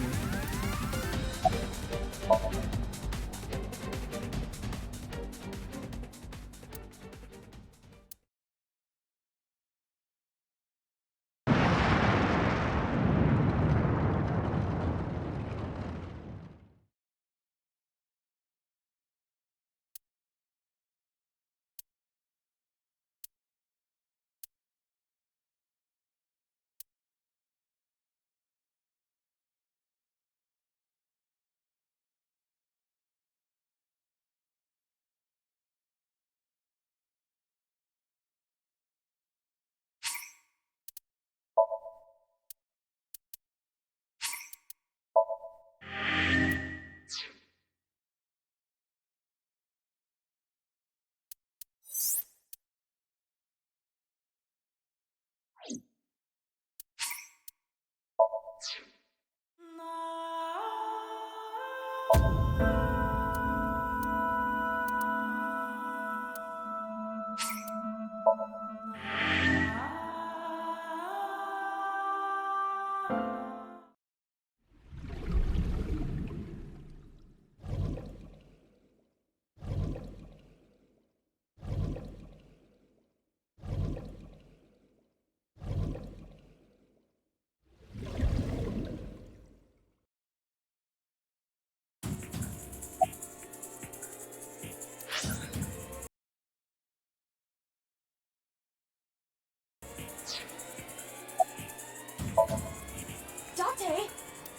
Date!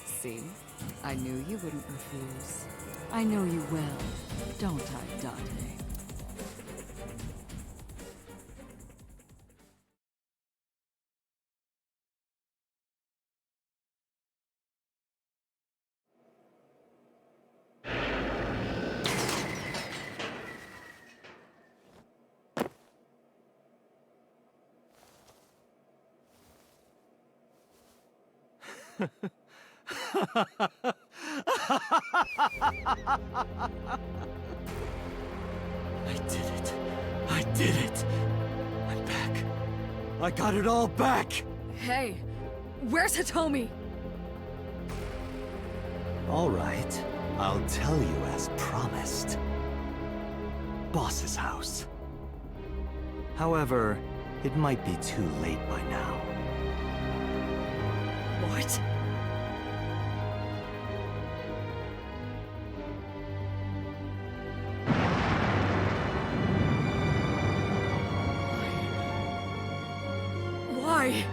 See? I knew you wouldn't refuse. I know you well, don't I, Dante? I did it. I did it. I'm back. I got it all back. Hey, where's Hitomi? All right. I'll tell you as promised. Boss's house. However, it might be too late by now. What? Why?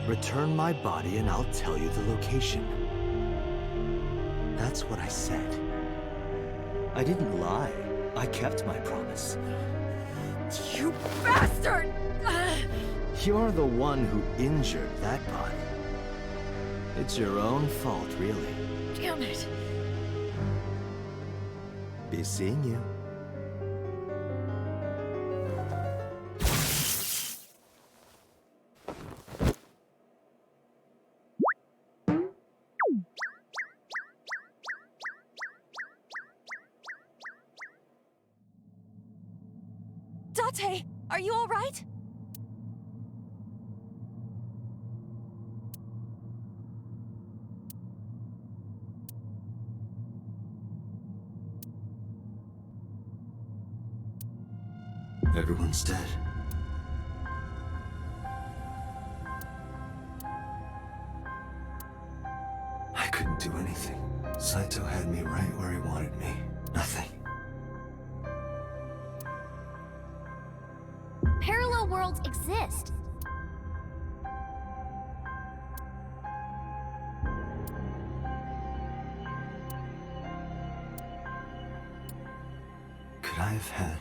Return my body and I'll tell you the location. That's what I said. I didn't lie. I kept my promise. You bastard! You're the one who injured that body. It's your own fault, really. Damn it. Be seeing you. Date, are you all right? Everyone's dead. I couldn't do anything. Saito had me right where he wanted me. Nothing. Parallel worlds exist. I've had.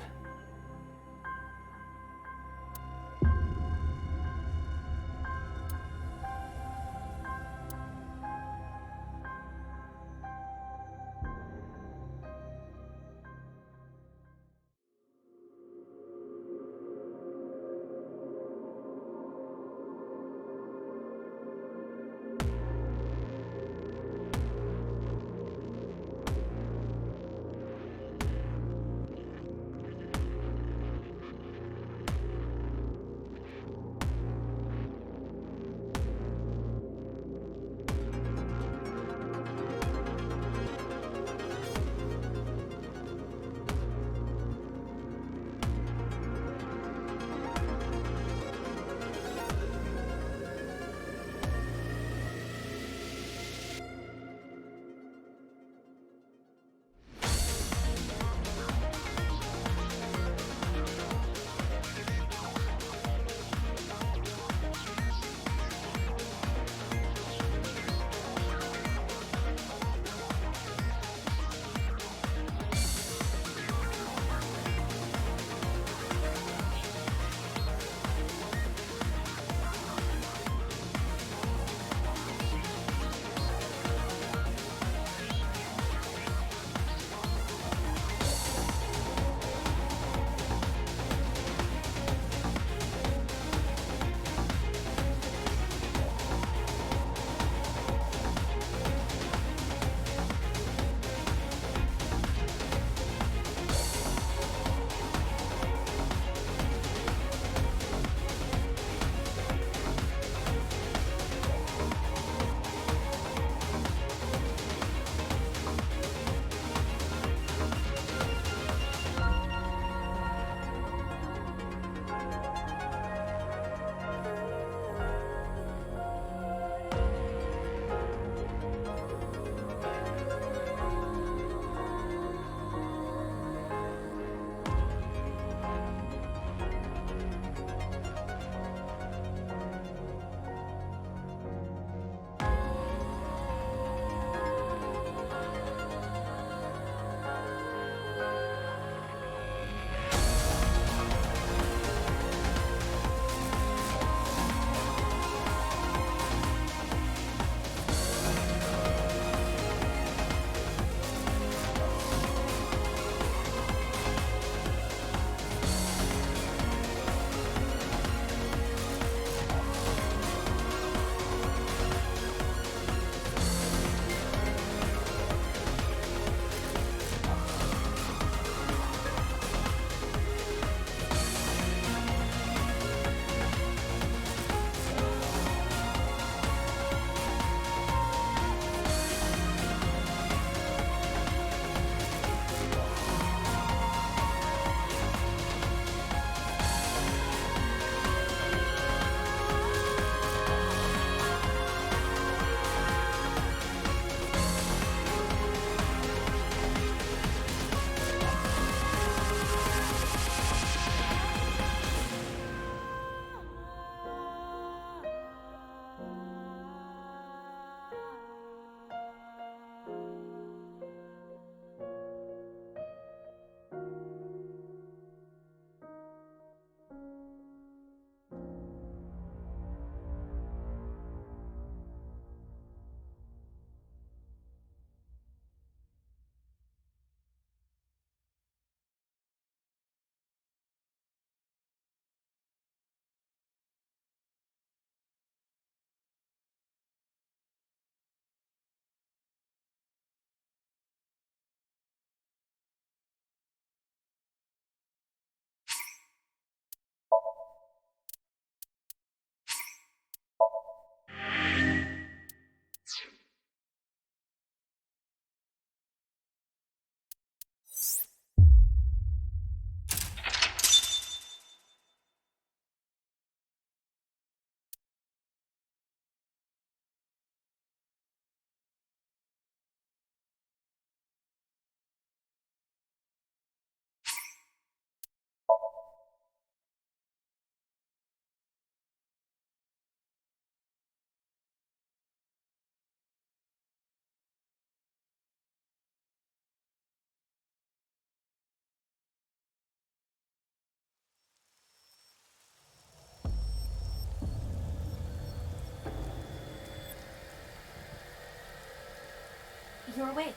You're awake.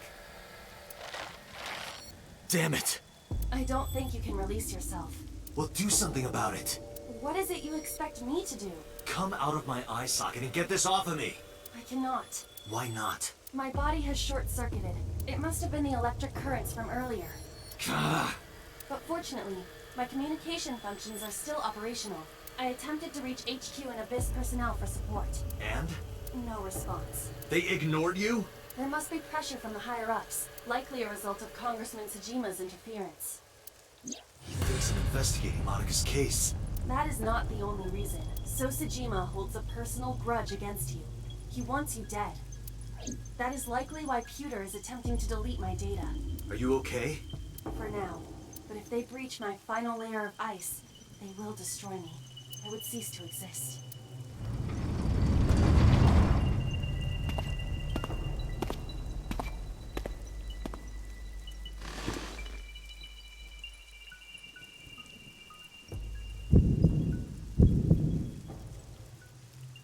Damn it! I don't think you can release yourself. Well, do something about it. What is it you expect me to do? Come out of my eye socket and get this off of me! I cannot. Why not? My body has short-circuited. It must have been the electric currents from earlier. Ah, But fortunately, my communication functions are still operational. I attempted to reach HQ and Abyss personnel for support. and? No response. They ignored you? There must be pressure from the higher-ups, likely a result of Congressman Tsujima's interference. He thinks I'm investigating Monika's case. That is not the only reason. So Tsujima holds a personal grudge against you. He wants you dead. That is likely why Pewter is attempting to delete my data. Are you okay? For now. But if they breach my final layer of ice, they will destroy me. I would cease to exist.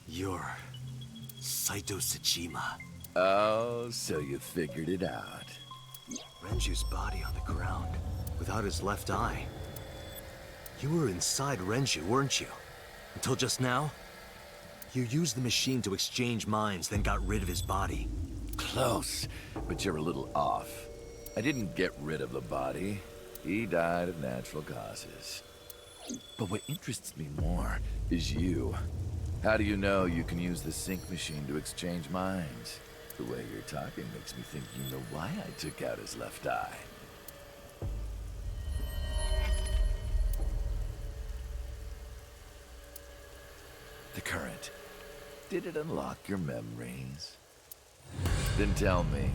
You're Saito Tsujima. Oh, so you figured it out. Renju's body on the ground, without his left eye. You were inside Renju, weren't you? Until just now? You used the machine to exchange minds, then got rid of his body. Close, but you're a little off. I didn't get rid of the body. He died of natural causes. But what interests me more is you. How do you know you can use the sync machine to exchange minds? The way you're talking makes me think you know why I took out his left eye. The current. Did it unlock your memories? Then tell me,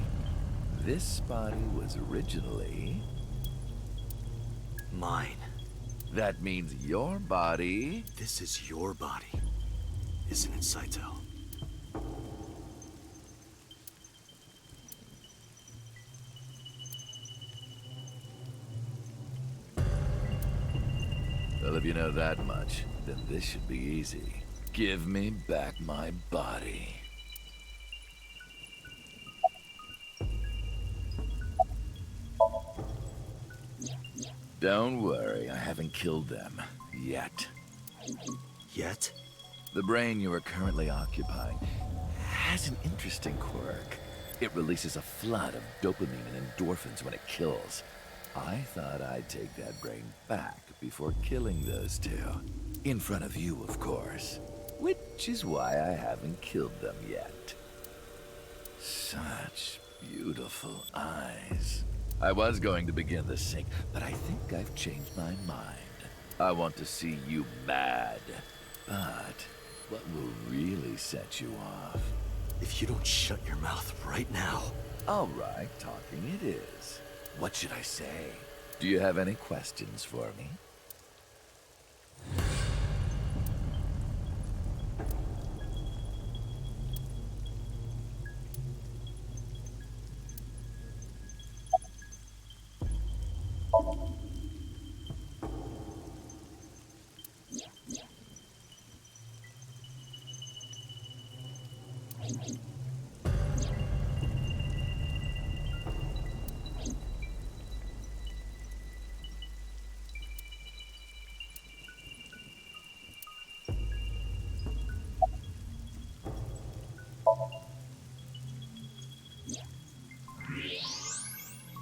this body was originally... Mine. That means your body... This is your body, isn't it, Saito? Well, if you know that much, then this should be easy. Give me back my body. Don't worry, I haven't killed them. Yet. Yet? The brain you are currently occupying has an interesting quirk. It releases a flood of dopamine and endorphins when it kills. I thought I'd take that brain back before killing those two. In front of you, of course. Which is why I haven't killed them yet. Such beautiful eyes. I was going to begin the sync, but I think I've changed my mind. I want to see you mad. But what will really set you off? If you don't shut your mouth right now... All right, talking it is. What should I say? Do you have any questions for me?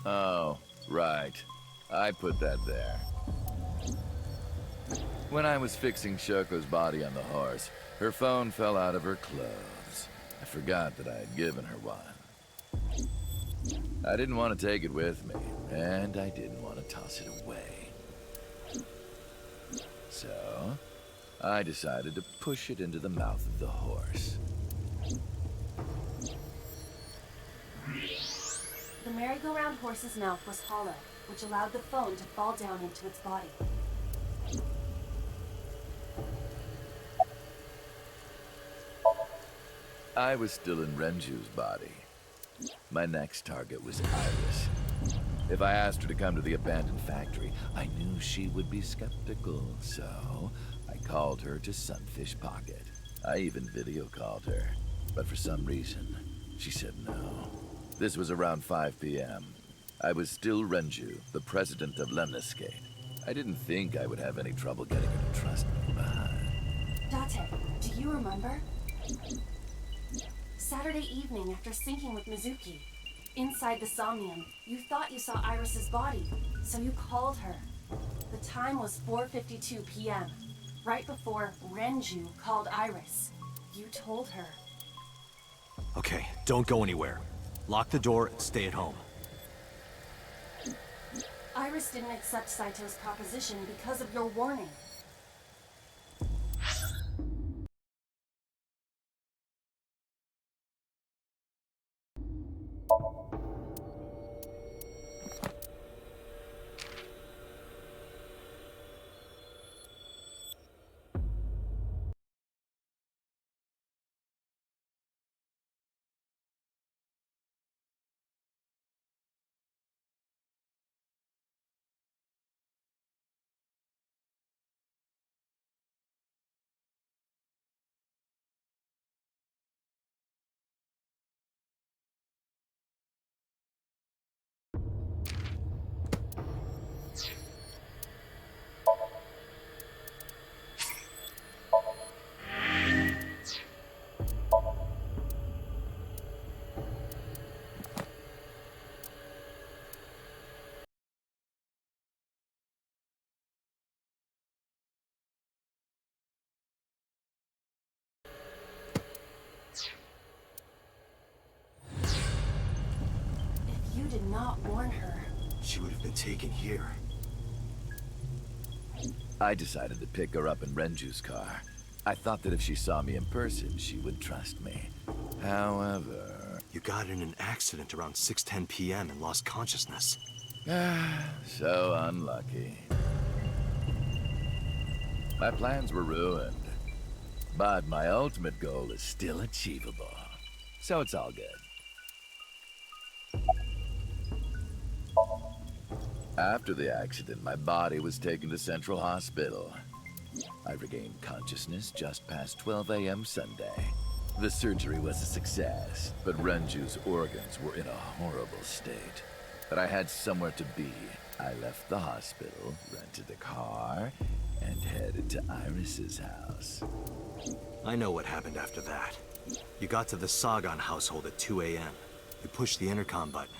Oh, right. I put that there. When I was fixing Shoko's body on the horse, her phone fell out of her clothes. I forgot that I had given her one. I didn't want to take it with me, and I didn't want to toss it away. So, I decided to push it into the mouth of the horse. The merry-go-round horse's mouth was hollow, which allowed the phone to fall down into its body. I was still in Renju's body. My next target was Iris. If I asked her to come to the abandoned factory, I knew she would be skeptical, so I called her to Sunfish Pocket. I even video called her, but for some reason, she said no. This was around 5 p.m. I was still Renju, the president of Lemniscate. I didn't think I would have any trouble getting her to trust me, but... Date, do you remember? Saturday evening after syncing with Mizuki. Inside the Somnium, you thought you saw Iris's body, so you called her. The time was 4:52 p.m., right before Renju called Iris. You told her. Okay, don't go anywhere. Lock the door and stay at home. Iris didn't accept Saito's proposition because of your warning. If you did not warn her... She would have been taken here. I decided to pick her up in Renju's car. I thought that if she saw me in person, she would trust me. However... You got in an accident around 6:10 p.m. and lost consciousness. So unlucky. My plans were ruined. But my ultimate goal is still achievable. So it's all good. After the accident, my body was taken to Central Hospital. I regained consciousness just past 12 a.m. Sunday. The surgery was a success, but Renju's organs were in a horrible state. But I had somewhere to be. I left the hospital, rented a car, and headed to Iris's house. I know what happened after that. You got to the Sagan household at 2 a.m. You pushed the intercom button.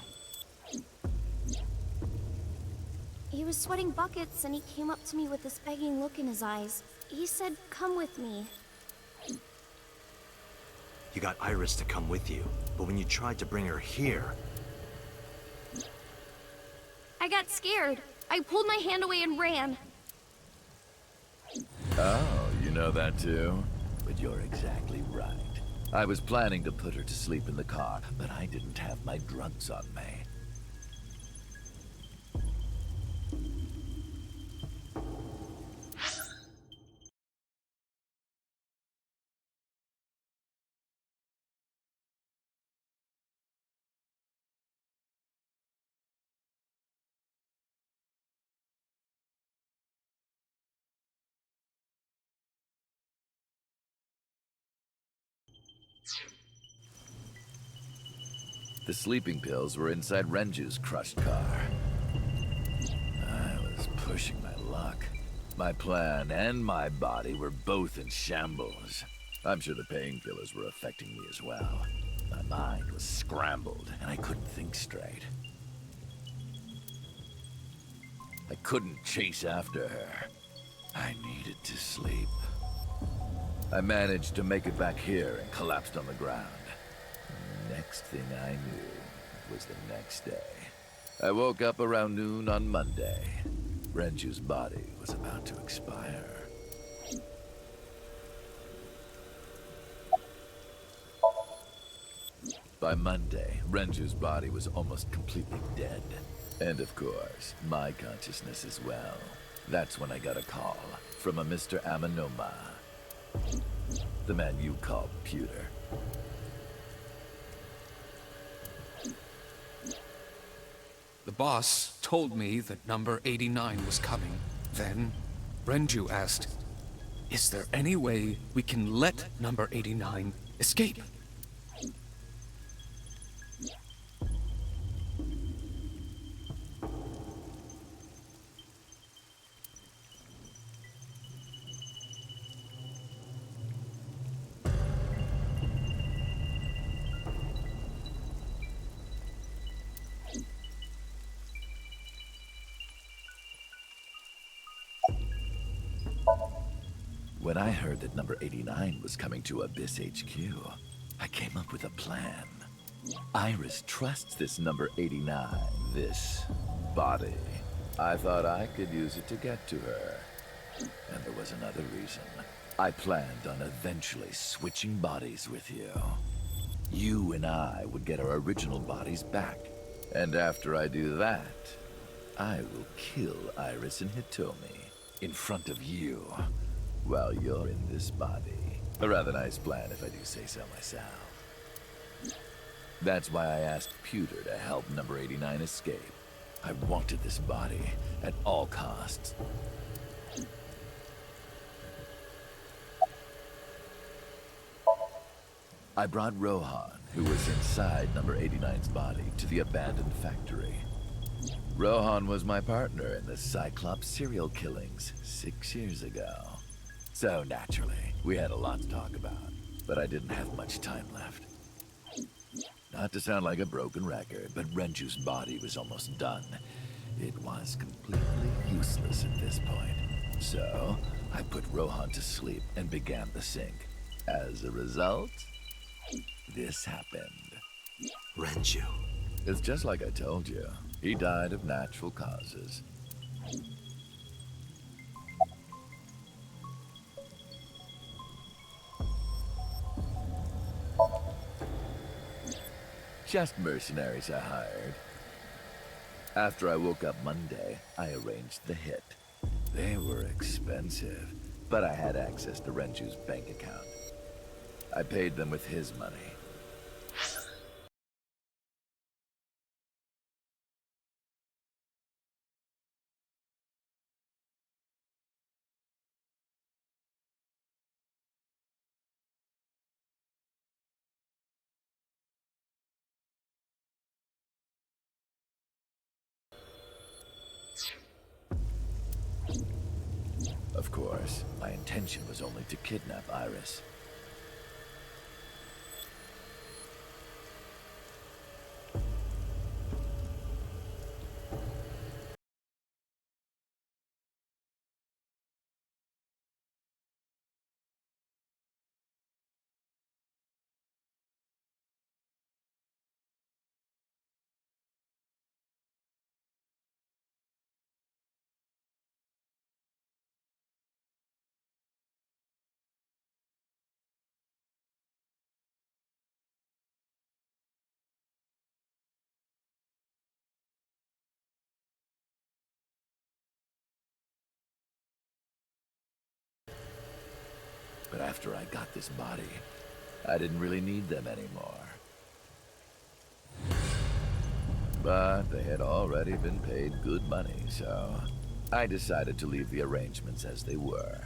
He was sweating buckets and he came up to me with this begging look in his eyes. He said, "Come with me." You got Iris to come with you, but when you tried to bring her here... I got scared. I pulled my hand away and ran. Oh, you know that too? But you're exactly right. I was planning to put her to sleep in the car, but I didn't have my drugs on me. The sleeping pills were inside Renju's crushed car. I was pushing my luck. My plan and my body were both in shambles. I'm sure the painkillers were affecting me as well. My mind was scrambled, and I couldn't think straight. I couldn't chase after her. I needed to sleep. I managed to make it back here and collapsed on the ground. Next thing I knew was the next day. I woke up around noon on Monday. Renju's body was about to expire. By Monday, Renju's body was almost completely dead. And of course, my consciousness as well. That's when I got a call from a Mr. Amanoma. The man you call Pewter. The boss told me that number 89 was coming. Then, Renju asked, "Is there any way we can let number 89 escape?" When I heard that number 89 was coming to Abyss HQ, I came up with a plan. Iris trusts this number 89, this body. I thought I could use it to get to her. And there was another reason. I planned on eventually switching bodies with you. You and I would get our original bodies back. And after I do that, I will kill Iris and Hitomi in front of you while you're in this body. A rather nice plan if I do say so myself. That's why I asked Pewter to help number 89 escape. I wanted this body at all costs. I brought Rohan, who was inside number 89's body, to the abandoned factory. Rohan was my partner in the Cyclops serial killings 6 years ago. So naturally, we had a lot to talk about, but I didn't have much time left. Not to sound like a broken record, but Renju's body was almost done. It was completely useless at this point. So, I put Rohan to sleep and began the sync. As a result, this happened. Renju. It's just like I told you. He died of natural causes. Just mercenaries I hired. After I woke up Monday, I arranged the hit. They were expensive, but I had access to Renju's bank account. I paid them with his money. Of course, my intention was only to kidnap Iris. But after I got this body, I didn't really need them anymore. But they had already been paid good money, so I decided to leave the arrangements as they were.